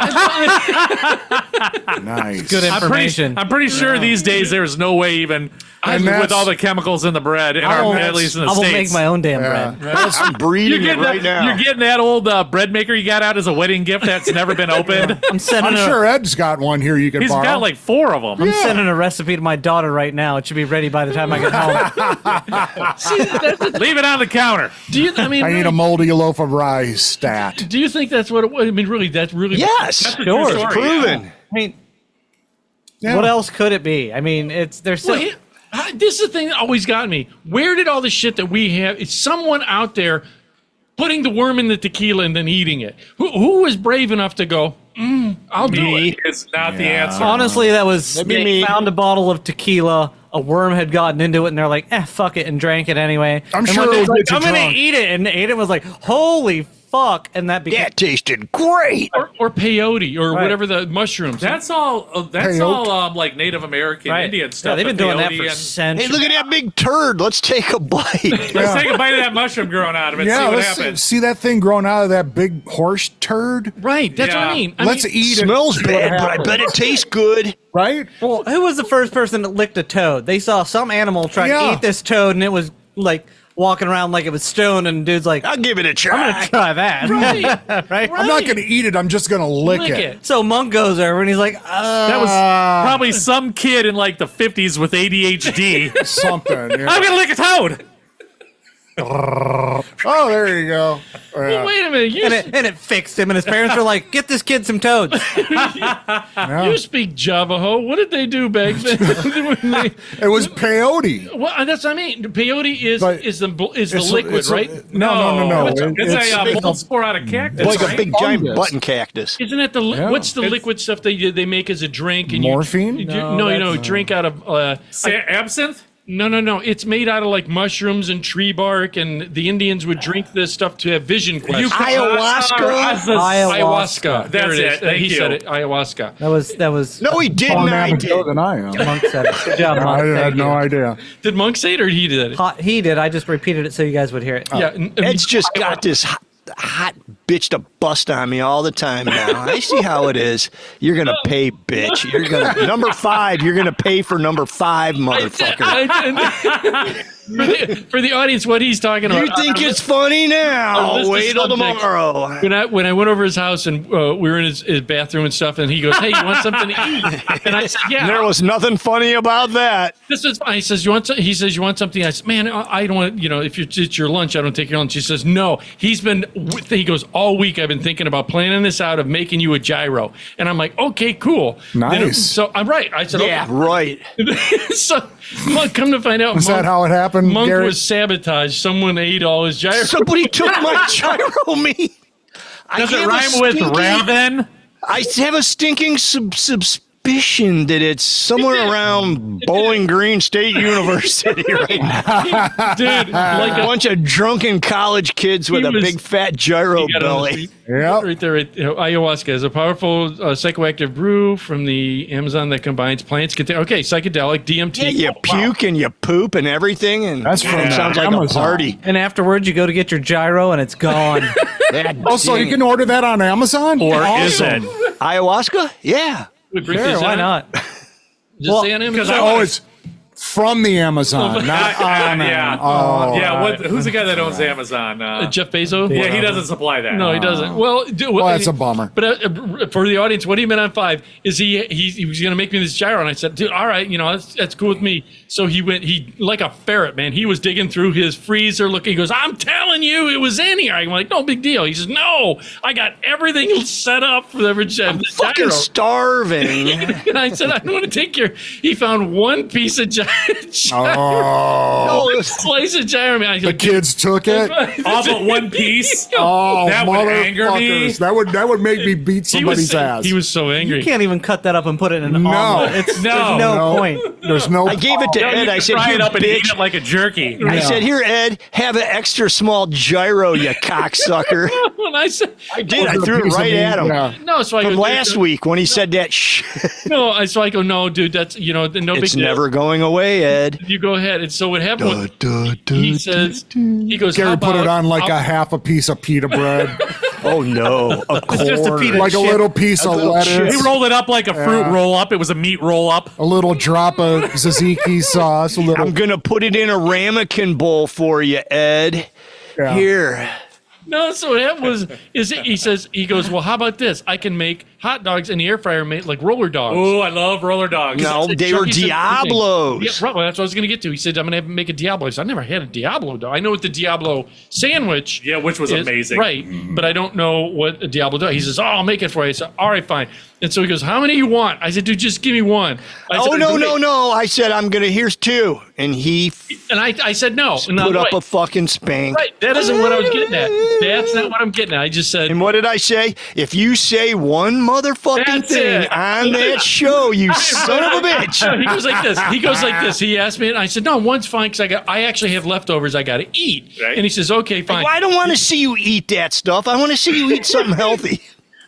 Nice. Good information. I'm pretty sure these days there's no way even And with that's- all the chemicals in the bread, at least in the I will States. make my own damn Yeah. bread. I'm breeding it right now. You're getting that old bread maker you got out as a wedding gift that's never been opened. I'm sending I'm sure Ed's got one here you can He's borrow. got like 4 of them. I'm sending a recipe to my daughter right now. It should be ready by the time I get home. Leave it on the counter. do you? I mean, I need a moldy loaf of rye stat. do you think that's what it was? I mean, really, that's really Yes, Sure. it's proven. I mean, Yeah. what else could it be? I mean, there's so. Well, this is the thing that always got me. Where did all the shit that we have? Is someone out there putting the worm in the tequila and then eating it? Who was brave enough to go? I'll do it. It's not the answer. Honestly, that was That'd be they me. found a bottle of tequila. A worm had gotten into it, and they're like, fuck it, and drank it anyway. I'm And sure one it dude's would like, get you I'm gonna drunk. eat it, and ate it. Was like, holy fuck, and that became. That tasted great. Or peyote or Right. whatever the mushrooms. That's all. Like Native American Right. Indian stuff. Yeah, they've been the doing that peyote for and- centuries. Hey, look at that big turd. Let's take a bite. Let's take a bite of that mushroom growing out of it. Yeah, see what let's happens. see that thing growing out of that big horse turd, right. That's what I Yeah. mean. let's eat it. Smells bad, but I bet it tastes good. Right? Well, who was the first person that licked a toad? They saw some animal try Yeah. to eat this toad, and it was like walking around like it was stone, and dude's like, I'll give it a I'm try. gonna try that. Right? I'm not going to eat it. I'm just going to lick, Lick it. it. So Monk goes over, and he's like, That was probably some kid in like the 50s with ADHD. Something. yeah. I'm gonna lick a toad. Oh, there you go. Yeah. Wait a minute. and it fixed him, and his parents were like, get this kid some toads. You speak Javajo. What did they do back then? When they- It was peyote. well, that's what I mean. Peyote But is the It's- liquid, it's- right? No. It's a it's mold spore out of cactus. Like a right? big giant fungus. button cactus. Isn't it the Yeah. what's the liquid stuff they make as a drink? And Morphine? You drink out of Absinthe? no. It's made out of like mushrooms and tree bark, and the Indians would drink this stuff to have vision quests. Ayahuasca? Ayahuasca. There That's it is. it. Thank He you. said it. Ayahuasca. That was No, he didn't. More I Navajo did. than I am. Monk said it. Good job, Monk. I had Thank no you. idea. Did Monk say it or he did it? He did. I just repeated it so you guys would hear it. Yeah. Ed's just got this hot bitch to bust on me all the time now. I see how it is. You're gonna pay, bitch. You're gonna number 5. You're gonna pay for number 5, motherfucker. For the audience, what he's talking about. You think it's funny Oh, now? this is Wait till subject. tomorrow. When I went over his house and we were in his bathroom and stuff, and he goes, "Hey, you want something to eat?" And I said, "Yeah." There was nothing funny about that. This is. I says, "You want?" He says, "You want something?" I said, "Man, I don't want. If it's your lunch, I don't take your lunch." He says, "No." He goes, "All week I've been thinking about planning this out of making you a gyro," and I'm like, "Okay, cool." Nice. So I'm right. I said, Yeah, right. Okay. So, Monk, come to find out, Is that how it happened, Monk Garrett? was sabotaged. Someone ate all his gyro. Somebody took my gyro meat. Does it rhyme with raven? I have a stinking suspicion that it's somewhere around Bowling Green State University right now. Dude, like A bunch of drunken college kids with He a was- big fat gyro You got it on the belly. tweet. Yep. Right there, ayahuasca is a powerful psychoactive brew from the Amazon that combines plants. Okay, psychedelic, DMT. Yeah, you puke and you poop and everything, and That's from it sounds like Amazon. a party. And afterwards, you go to get your gyro, and it's gone. Also, you can order that on Amazon? Or is Awesome. it? Ayahuasca? Yeah. We bring Sure, this why on. not? Just Well, say on because Amazon. Oh, it's from the Amazon, not on yeah. Oh, Yeah, who's the guy that owns Amazon? Jeff Bezos. Yeah, he doesn't supply that. No, he doesn't. Well, that's a bummer. But for the audience, what he meant on 5 is he was going to make me this gyro, and I said, "Dude, all right, that's cool with me." So he like a ferret, man. He was digging through his freezer, looking. He goes, "I'm telling you, it was in here." I'm like, "No big deal." He says, "No, I got everything set up for the Fucking gyro." starving. And I said, "I don't want to take your." He found one piece of gyro Oh, slice of gyro meat. the kids took it. All but one piece. Oh, That would anger me. motherfuckers. That would make me beat somebody's ass. He was so angry. You can't even cut that up and put it in an No. omelet. There's no point. There's no. I gave it to Ed. I said, Fry here, it up and eat bitch. it like a jerky. I said, here, Ed, have an extra small gyro, you cocksucker. And I said, I did. I threw it Piece of right meat, at him. yeah. no. So I From go, last week when he said that shit. No, so I go, no, dude, that's no big It's deal. never going away, Ed. You go ahead. And so what happened? He says, he goes, Gary how put it about- on like how- a half a piece of pita bread, Oh, no. A just a corn. pita like a chip. little piece of little lettuce, chip. He rolled it up like a fruit roll up. It was a meat roll up. a little drop of tzatziki sauce, a little. I'm going to put it in a ramekin bowl for you, Ed. Yeah. Here. No, so what happened was, he goes, well, how about this? I can make hot dogs in the air fryer, made like roller dogs. Oh, I love roller dogs. No, they were Chucky said- Diablos. Yeah, right. Well, that's what I was going to get to. He said, I'm going to make a Diablo. I said, I never had a Diablo dog. I know what the Diablo sandwich Yeah, which was is, amazing. right? But I don't know what a Diablo dog. He says, oh, I'll make it for you. I said, all right, fine. And so he goes, how many you want? I said, dude, just give me one. I Oh, said, no, "Great." no, no. I said, here's two. And he And I said, no. put up a fucking spank. Right. That isn't what I was getting at. That's not what I'm getting at. I just said, And what did I say? If you say one motherfucking That's thing it. on that show, you son of a bitch. He goes like this. He goes like this. He asked me, and I said, "No, one's fine because I actually have leftovers. I got to eat." Right. And he says, "Okay, fine." Well, I don't want to see you eat that stuff. I want to see you eat something healthy.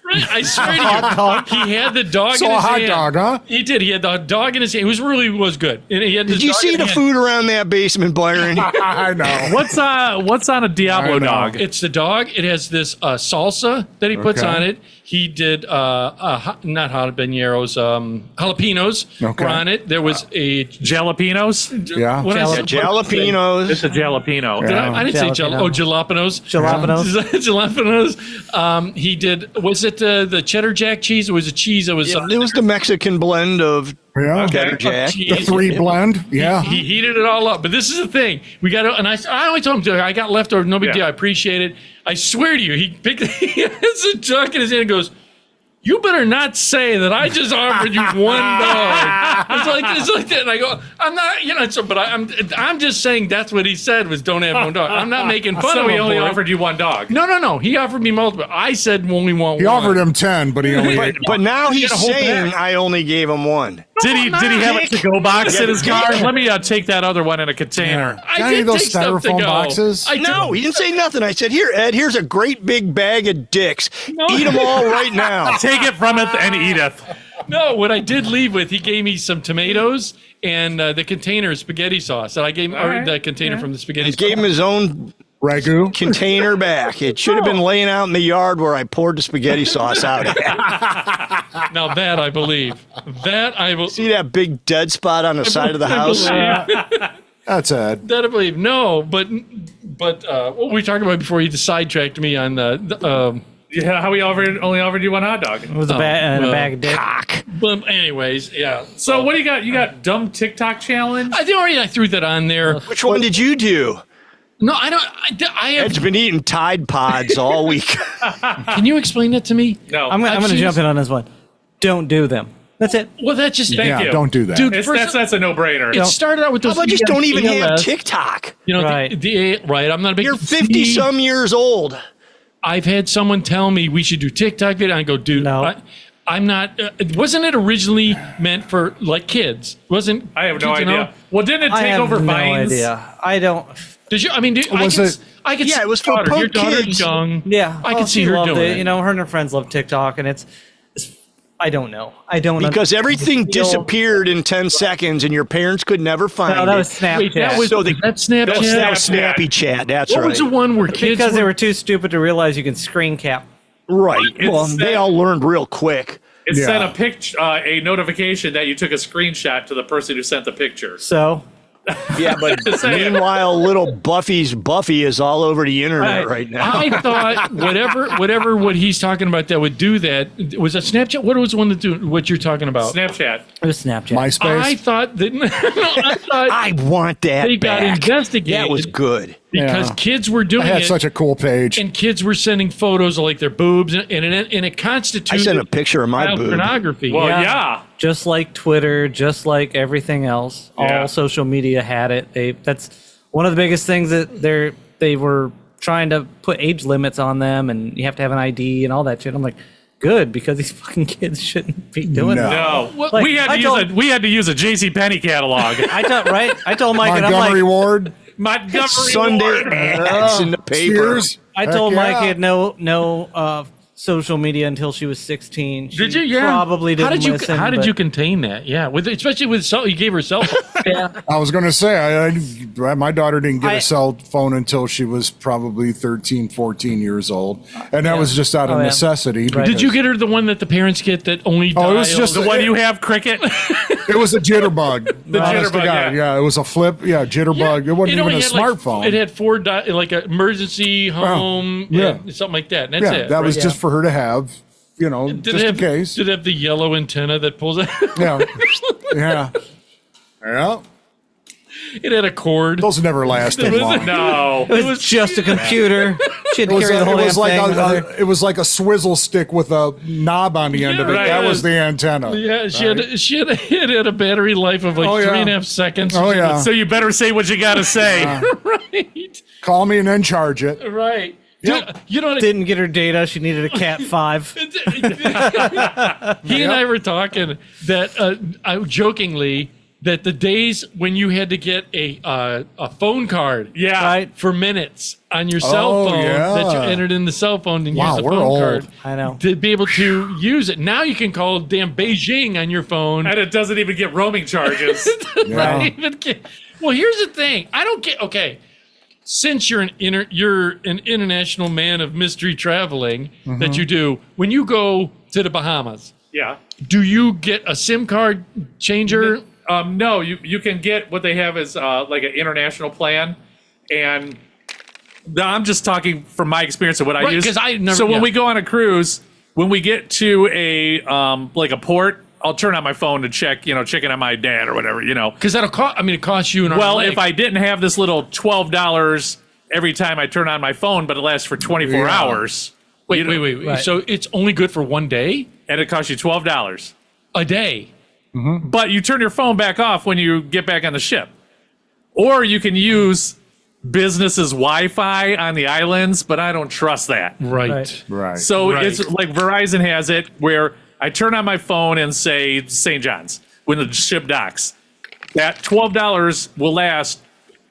Right, I swear to you, he had the dog So in a his hot hand. dog, huh? He did. He had the dog in his hand. It was good. And he had Did you see the food around that basement, Byron? I know. What's on a Diablo I know. dog? It's the dog. It has this salsa that he puts Okay. on it. He did not habaneros, jalapenos Okay. were on it. There was a Jalapenos? Yeah. what did I say? Jalapenos. It's a jalapeno. Did I didn't say jalapenos. Jalapenos. Jalapenos. He did. Was it the cheddar jack cheese? Or was it cheese that was? It was the Mexican blend of Yeah. cheddar jack. The three blend. Yeah. He heated it all up. But this is the thing. We got to, and I only told him, I got leftovers, no big Yeah. deal. I appreciate it. I swear to you, he has a junk in his hand and goes, you better not say that I just offered you one dog. It's like that. And I go, I'm not, but I'm just saying that's what he said was don't have one dog. I'm not making fun So of him. he only for it. offered you one dog. No. He offered me multiple. I said only want He one. offered him 10, but he only ate. But now he's get a whole saying bag. I only gave him one. Did he have a to-go box in his car? Let me take that other one in a container. I Got any did of those take stuff to styrofoam go. boxes? I No, he didn't say nothing. I said, here, Ed, here's a great big bag of dicks. No. Eat them all right now. Take it from it and eateth. No, what I did leave with, he gave me some tomatoes and the container of spaghetti sauce. And I gave him right. the container from the spaghetti sauce. Gave him his own Ragu. container back. It should have been laying out in the yard where I poured the spaghetti sauce out. Now that I believe. That I will. See that big dead spot on the side of the house? That's Ed. That I believe. No, but what were we talking about before you sidetracked me on the Yeah, how he only offered you one hot dog. It was a bag of dick. Cock. but anyways, yeah. So what do you got? You got dumb TikTok challenge? I think already I threw that on there. Which one did you do? No, I don't. I have. Ed's been eating Tide Pods all week. Can you explain that to me? No. I'm going to I've jump seen- in on this one. Don't do them. That's it. Well, that just Yeah, you. don't do that. Dude, That's a no-brainer. It started out with How those. about just don't even have ALS. TikTok? You know, Right. right. I'm not a big. You're 50 some years old. I've had someone tell me we should do TikTok video. I go, dude, No. I'm not. Wasn't it originally meant for like kids? Wasn't I have no kids, you know? idea. Well, didn't it I take have over no Vines? idea. I don't. Did you? I mean, Was it- I could. Yeah, see it was for your daughter. Your punk daughter's kids. young. Yeah, I could see she her loved doing it. it. You know, her and her friends love TikTok, and it's I don't know. I don't Because feel- everything disappeared in 10 seconds and your parents could never find No, that it. was Snapchat. Wait, that was So the- that Snapchat. That was Snappy Chat. That's What right. was the one where kids because they were were too stupid to realize you can screen cap. Right. It's Well, they that- all learned real quick. It Yeah. sent a notification that you took a screenshot to the person who sent the picture. So Yeah, but saying. meanwhile, little Buffy's Buffy is all over the internet right now. I thought whatever what he's talking about that would do that was a Snapchat. What was the one that do what you're talking about? Snapchat. it was Snapchat. MySpace. I thought that I thought I want that they got back. investigated. That was good. because Yeah. kids were I doing had it, such a cool page. and kids were sending photos of like their boobs, and it I constituted sent a picture of my child boob. pornography. Well, yeah. yeah. just like Twitter, just like everything else, Yeah. all social media had it. That's one of the biggest things that they were trying to put age limits on them, and you have to have an ID and all that shit. I'm like, good, because these fucking kids shouldn't be doing No. that. No, Like, we had to use a J.C. Penney catalog. I told Mike, and I'm Montgomery like, Ward, Montgomery Sunday Ward. ads in the paper. Sears. I told Heck Mike yeah. he had no social media until she was 16. She Did you? Yeah. Probably didn't How did you? listen, how did but- you contain that? Yeah, especially with you gave her cell phone. Yeah. I was going to say, my daughter didn't get I- a cell phone until she was probably 13, 14 years old. And that was just out of Oh, yeah. necessity. Right. Did you get her the one that the parents get that only Oh, it was dials? just The one you have, Cricket. It was a jitterbug. The Honest to jitterbug, God, yeah. it was a flip. Yeah, jitterbug. It wasn't even a smartphone. It had four like a emergency home, yeah. and something like that. And that's yeah, it. that was right? just for her to have, just it have, in case. Did it have the yellow antenna that pulls out? Yeah. Yeah. Yeah. It had a cord. Those never lasted long. No. It was just a computer. She had to carry the whole damn like thing with her. it was like a swizzle stick with a knob on the end of it. right. That was the antenna. Yeah, it had a battery life of like Oh, yeah. 3.5 seconds. Oh yeah. So you better say what you got to say. right, Call me and then charge it. right. Yep. Dude, you know, Didn't get her data. She needed a Cat 5. he and I were talking that I jokingly that the days when you had to get a phone card, Yeah. Right? for minutes on your cell Oh, phone that you yeah. entered in the cell phone and Wow, use the we're phone old. card I know. to be able to use it. Now you can call damn Beijing on your phone. And it doesn't even get roaming charges. Yeah. Even get- well, here's the thing. I don't get. Okay, since you're an international man of mystery traveling that you do, when you go to the Bahamas, Yeah. do you get a SIM card changer? No, you can get what they have is like an international plan, and I'm just talking from my experience of what I Right, use. 'cause I never- so when yeah. we go on a cruise, when we get to a like a port, I'll turn on my phone to check in on my dad or whatever, Because that'll cost. I mean, it costs you an arm Well, and a if leg. I didn't have this little $12 every time I turn on my phone, but it lasts for 24 Yeah. hours, wait. Right. So it's only good for one day, and it costs you $12. a day. But you turn your phone back off when you get back on the ship. Or you can use business's Wi-Fi on the islands, but I don't trust that. Right. Right. So Right. it's like Verizon has it where I turn on my phone and say St. John's when the ship docks. That $12 will last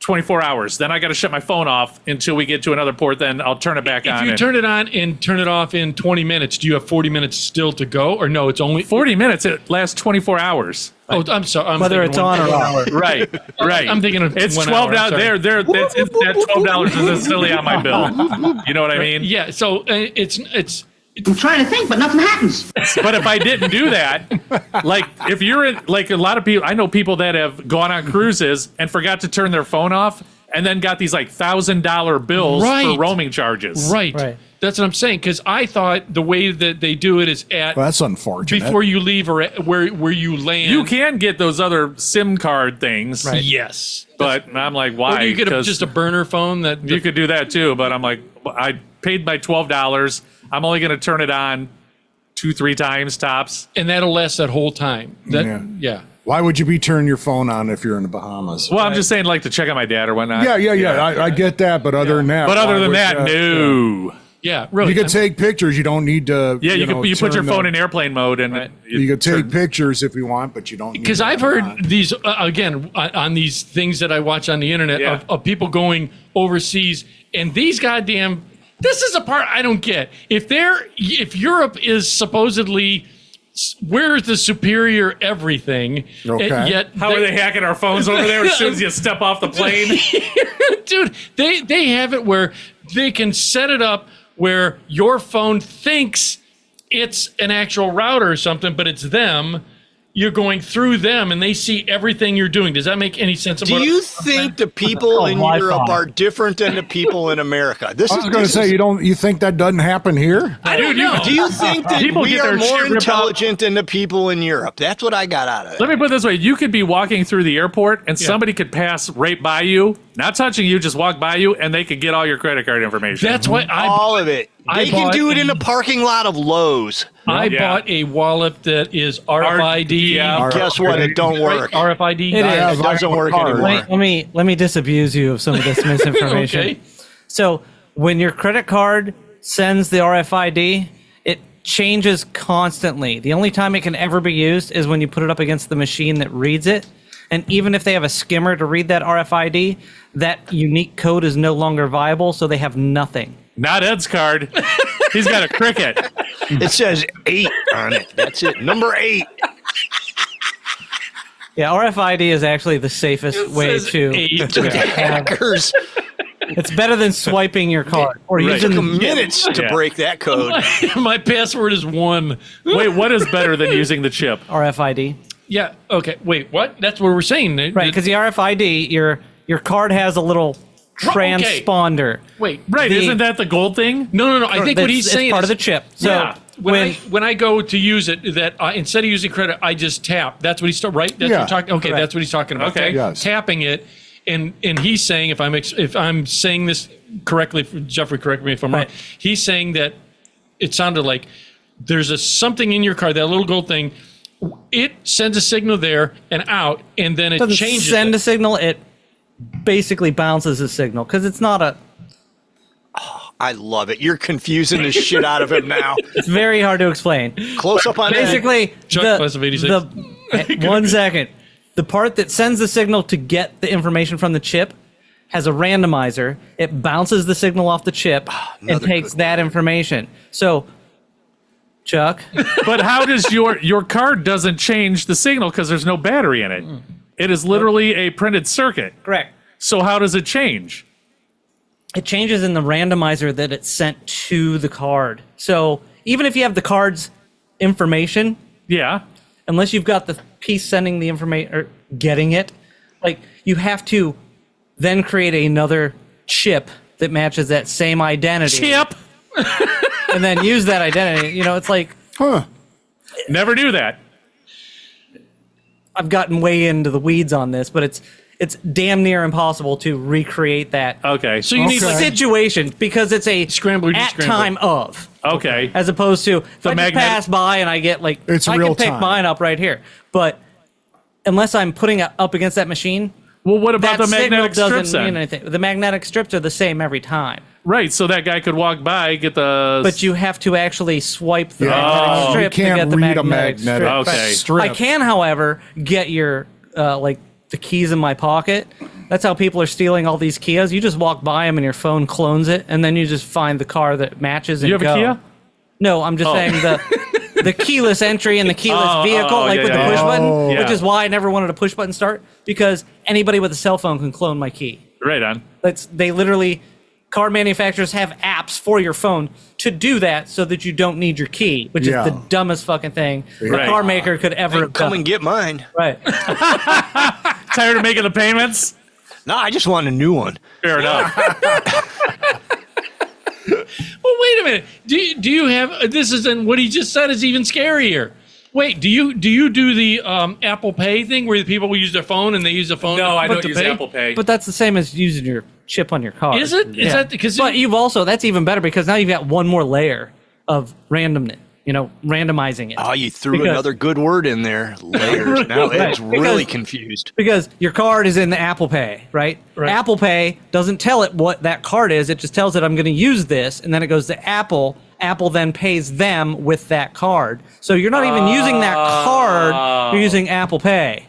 24 hours. Then I got to shut my phone off until we get to another port. Then I'll turn it back If on. you and- turn it on and turn it off in 20 minutes, do you have 40 minutes still to go, or no? It's only 40 minutes, it lasts 24 hours. Oh, I'm sorry. I'm Whether thinking it's on or off. Right, right. I'm thinking of it's 1 $12. hour, I'm sorry. That $12 is silly on my bill. You know what I mean? Yeah. So it's I'm trying to think, but nothing happens. But if I didn't do that, like if you're in, like a lot of people, I know people that have gone on cruises and forgot to turn their phone off, and then got these like $1,000 bills Right. for roaming charges. right. Right. That's what I'm saying. Because I thought the way that they do it is at Well, that's unfortunate. before you leave or at where you land. You can get those other SIM card things, Yes. but I'm like, why? Or do you get 'Cause just a burner phone that you could do that too, but I'm like, I paid my $12. I'm only going to turn it on 2-3 times tops. and that'll last that whole time. That Yeah. yeah. Why would you be turning your phone on if you're in the Bahamas? Well, I'm just saying, like to check on my dad or whatnot. Yeah. I get that, but other than that, But other why than would that, you- no. Yeah, really. You could take pictures. You don't need to. Yeah, you put your turn phone the- in airplane mode and You could take pictures if you want, but you don't. need Because to I've have it heard on. these again on these things that I watch on the internet Yeah. of people going overseas, and these goddamn. This is a part I don't get. If Europe is supposedly we're the superior everything, Okay. yet How are they hacking our phones over there as soon as you step off the plane? dude? They have it where they can set it up where your phone thinks it's an actual router or something, but it's them. You're going through them, and they see everything you're doing. Does that make any sense? Do you think the people in Wi-Fi. Europe are different than the people in America? This I was going to say you think that doesn't happen here? I don't know. Do you think that People we get are their more shit ripped out. intelligent than the people in Europe? That's what I got out of it. Let me put it this way. You could be walking through the airport and somebody could pass right by you, not touching you, just walk by you, and they could get all your credit card information. That's why I. All of it. They can do it in the parking lot of Lowe's. I bought a wallet that is RFID. yeah. Guess what? It don't work. RFID. It It is. doesn't work Card. anymore. Let me disabuse you of some of this misinformation. Okay. So when your credit card sends the RFID, it changes constantly. The only time it can ever be used is when you put it up against the machine that reads it. And even if they have a skimmer to read that RFID, that unique code is no longer viable, so they have nothing. Not Ed's card. He's got a Cricket. It says 8 on it. That's it. Number 8. Yeah, RFID is actually the safest way says to. 8. Hackers. It's better than swiping your card or Right. using Took the minutes to Yeah. break that code. My password is 1. Wait, what is better than using the chip? RFID. Yeah. Okay. Wait. What? That's what we're saying. Right, because the RFID, your card has a little transponder. Wait. Right, The- isn't that the gold thing? No. I think what he's It's saying part is of the chip. So yeah. When I go to use it, that instead of using credit, I just tap. That's what he's right. That's Yeah, what you're talking. Okay, correct. that's what he's talking about. Okay. Yes. Tapping it, and he's saying if I'm saying this correctly, Jeffrey, correct me if I'm Right. wrong. He's saying that it sounded like there's something in your card, that little gold thing. It sends a signal there and out, and then it doesn't changes. send it. a signal. It basically bounces a signal because it's not a. I love it. You're confusing the shit out of him now. It's very hard to explain. Close up on that. Basically, Chuck, class of 86. the 1 second. The part that sends the signal to get the information from the chip has a randomizer. It bounces the signal off the chip and another takes good that information. So, Chuck, But how does your card doesn't change the signal because there's no battery in it? It is literally a printed circuit. correct. So how does it change? It changes in the randomizer that it's sent to the card. So even if you have the card's information, Yeah. unless you've got the piece sending the information or getting it, like you have to then create another chip that matches that same identity. Chip. And then use that identity. You know, it's like Huh. Never knew that. I've gotten way into the weeds on this, but it's damn near impossible to recreate that Okay. So you need Okay. like situation because it's a Scramble, you at scramble. time of. Okay. As opposed to if I just magnet- pass by and I get like It's I real can pick time. mine up right here. But unless I'm putting it up against that machine, Well, what about that the signal magnetic strips doesn't mean then? anything. The magnetic strips are the same every time. Right. So that guy could walk by, get the. But you have to actually swipe the Oh, magnetic you strip to can't get the read a magnetic magnetic strip. Okay. strip. I can, however, get your like the keys in my pocket. That's how people are stealing all these Kias. You just walk by them and your phone clones it, and then you just find the car that matches and You have go. a Kia? No, I'm just saying the keyless entry and the keyless vehicle, like yeah, with yeah, the push yeah. button, Yeah. which is why I never wanted a push button start because anybody with a cell phone can clone my key. Right on. They literally, car manufacturers have apps for your phone to do that so that you don't need your key, which Yeah. is the dumbest fucking thing Right. a car maker could ever have Come done. and get mine. Right. Tired of making the payments? No, I just want a new one. Fair enough. Well, wait a minute. Do you have this? Is and what he just said is even scarier. Wait, do you do the Apple Pay thing where the people will use their phone and they use the phone? No, I to don't use pay? Apple Pay. But that's the same as using your chip on your car. Is it? Is that because? But you've also, that's even better because now you've got one more layer of randomness, randomizing it. Oh, you threw Because- another good word in there. Layers. Now it's Right. really Because- confused. Because your card is in the Apple Pay, right? Right. Apple Pay doesn't tell it what that card is. It just tells it I'm going to use this, and then it goes to Apple. Apple then pays them with that card. So you're not even using that card. You're using Apple Pay.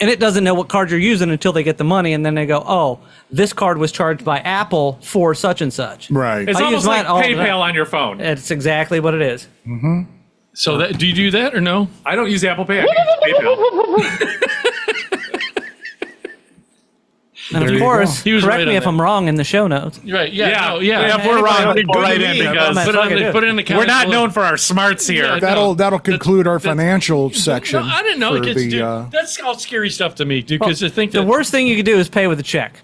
And it doesn't know what card you're using until they get the money, and then they go, oh, this card was charged by Apple for such and such. Right. It's I almost use mine like all the time. PayPal on your phone. It's exactly what it is. So that, do you do that or no? I don't use Apple Pay. I use PayPal. And There of you course, go. He was correct right me on if that. I'm wrong in the show notes. Right? Yeah. Yeah. No, yeah. If we're wrong, Good we'll write to in me. because I'm Put it on the, put it in the we're comments not below. known for our smarts here. Yeah. That'll conclude our financial No, section. I didn't know. for It gets, the, dude, that's all scary stuff to me, dude. Because I think The that worst thing you could do is pay with a check.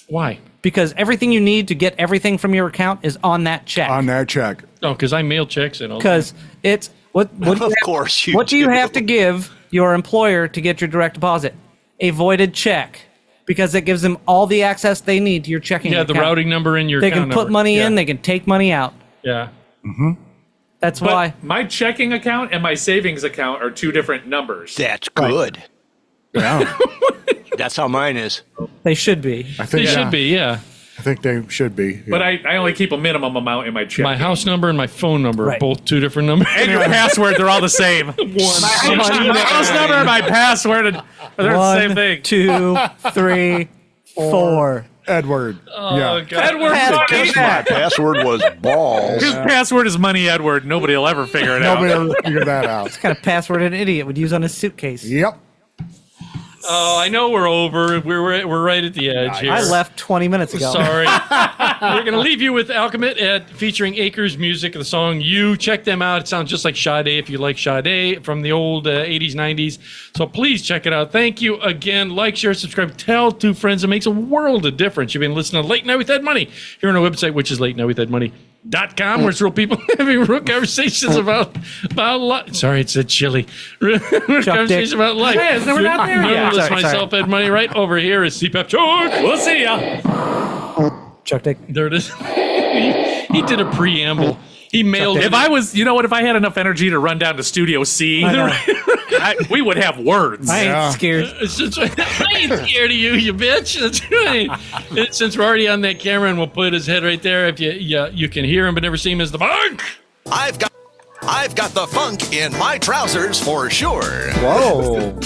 why? Because everything you need to get everything from your account is on that check. on that check. Oh, because I mail checks and all. Because it's what do you Of have- course you what do you do. have to give your employer to get your direct deposit? A voided check, because it gives them all the access they need to your checking Yeah, account. the routing number in your. They can account put number. money Yeah. in, they can take money out. Yeah. That's But why. my checking account and my savings account are two different numbers. That's good. Yeah, That's how mine is. They should be. I They think should be, yeah. I think they should be. But I only keep a minimum amount in my checking. My house number and my phone number are Right. both two different numbers. and your password, they're all the same. My house number and my password, they're the same 1, thing. 2, 3, 4. Edward. Oh, yeah. God. Edward Pass- Money. My password was balls. His password is Money Edward. Nobody will ever figure it out. Nobody ever figured that out. What kind of password an idiot would use on his suitcase? Yep. Oh, I know we're over. We're right at the edge here. I left 20 minutes ago. Sorry. We're going to leave you with Alchemist featuring Acres Music, the song You. Check them out. It sounds just like Sade if you like Sade from the old 80s, 90s. So please check it out. Thank you again. Like, share, subscribe, tell two friends. It makes a world of difference. You've been listening to Late Night with Ed Money here on our website, which is latenightwithedmoney.com, where it's real people having real conversations about life. Sorry, it said chili. Real conversations about life. Hey, we're not there yet. That's Sorry, myself, Ed Money. Right over here is CPAP Chuck. We'll see ya. Chuck Dick. There it is. He did a preamble. He mailed it. If I was, you know what, if I had enough energy to run down to Studio C, we would have words. I ain't Yeah. scared. I ain't scared of you, you bitch. That's right. And since we're already on that camera, and we'll put his head right there. If you can hear him but never see him as the funk. I've got the funk in my trousers for sure. Whoa.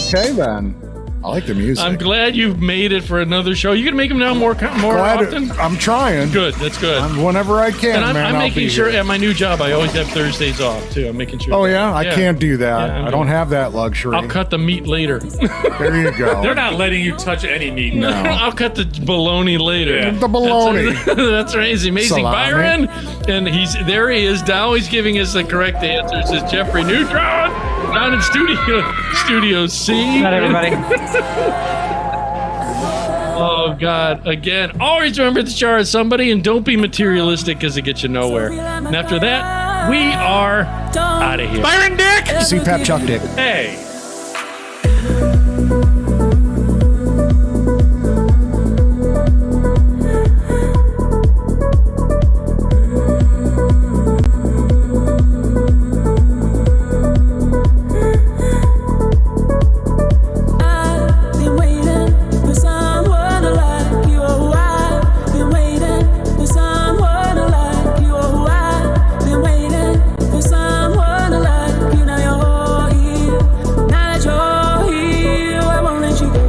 Okay then. I like the music. I'm glad you've made it for another show. You gonna make him now more often. I'm trying. Good. That's good. Whenever I can, And I'm man. I'll making be sure here. at my new job I always have Thursdays off too. I'm making sure. Oh yeah, I can't do that. Yeah, I don't have that luxury. I'll cut the meat later. There you go. They're not letting you touch any meat. No. I'll cut the bologna later. Yeah. The bologna. That's right. He's amazing. Salami. Byron. And there he is now. He's giving us the correct answers. It's Jeffrey Neutron down in Studio C. Not everybody. Oh, God. Again, always remember to charge somebody and don't be materialistic because it gets you nowhere. And after that, we are out of here. Byron Dick! CPAP Chuck Dick. Hey. I've been waiting for someone like you. Oh, I've been waiting for someone like you. Oh, I've been waiting for someone like you. Now you're here. Now that you're here, I won't let you go.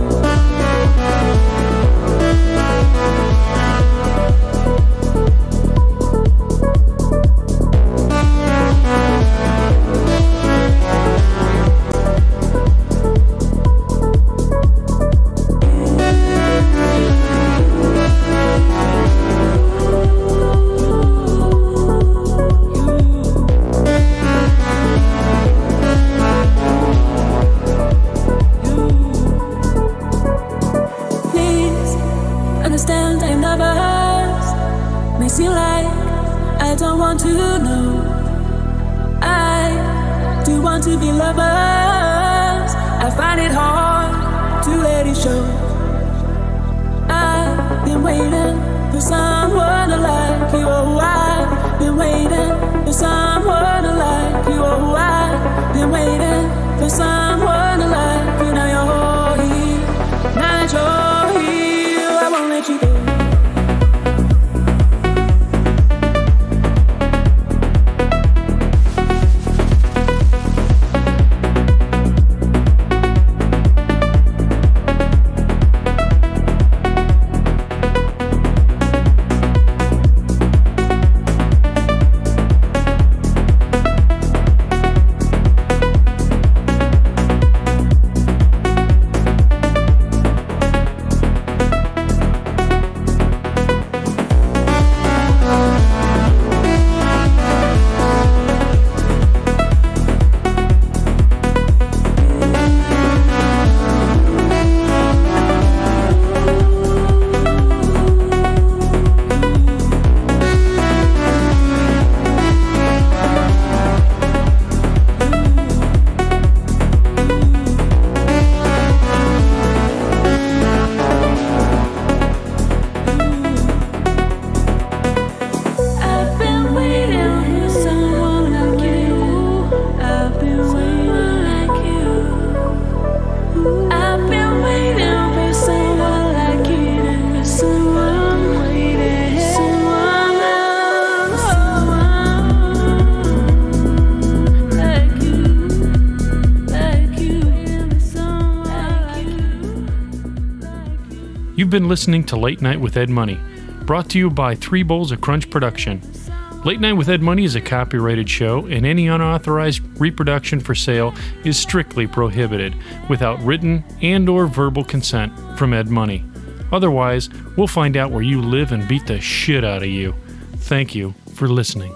Please understand I'm never hers. May seem like I don't want to know. I do want to be lovers. I find it hard to let it show. I've been waiting for someone like you. Oh, I've been waiting for someone like you. Oh, I've been waiting for someone like you. Now you're here. Now that you're here, I won't let you go. You've been listening to Late Night with Ed Money, brought to you by 3 Bowls of Crunch Production. Late Night with Ed Money is a copyrighted show, and any unauthorized reproduction for sale is strictly prohibited without written and or verbal consent from Ed Money. Otherwise, we'll find out where you live and beat the shit out of you. Thank you for listening.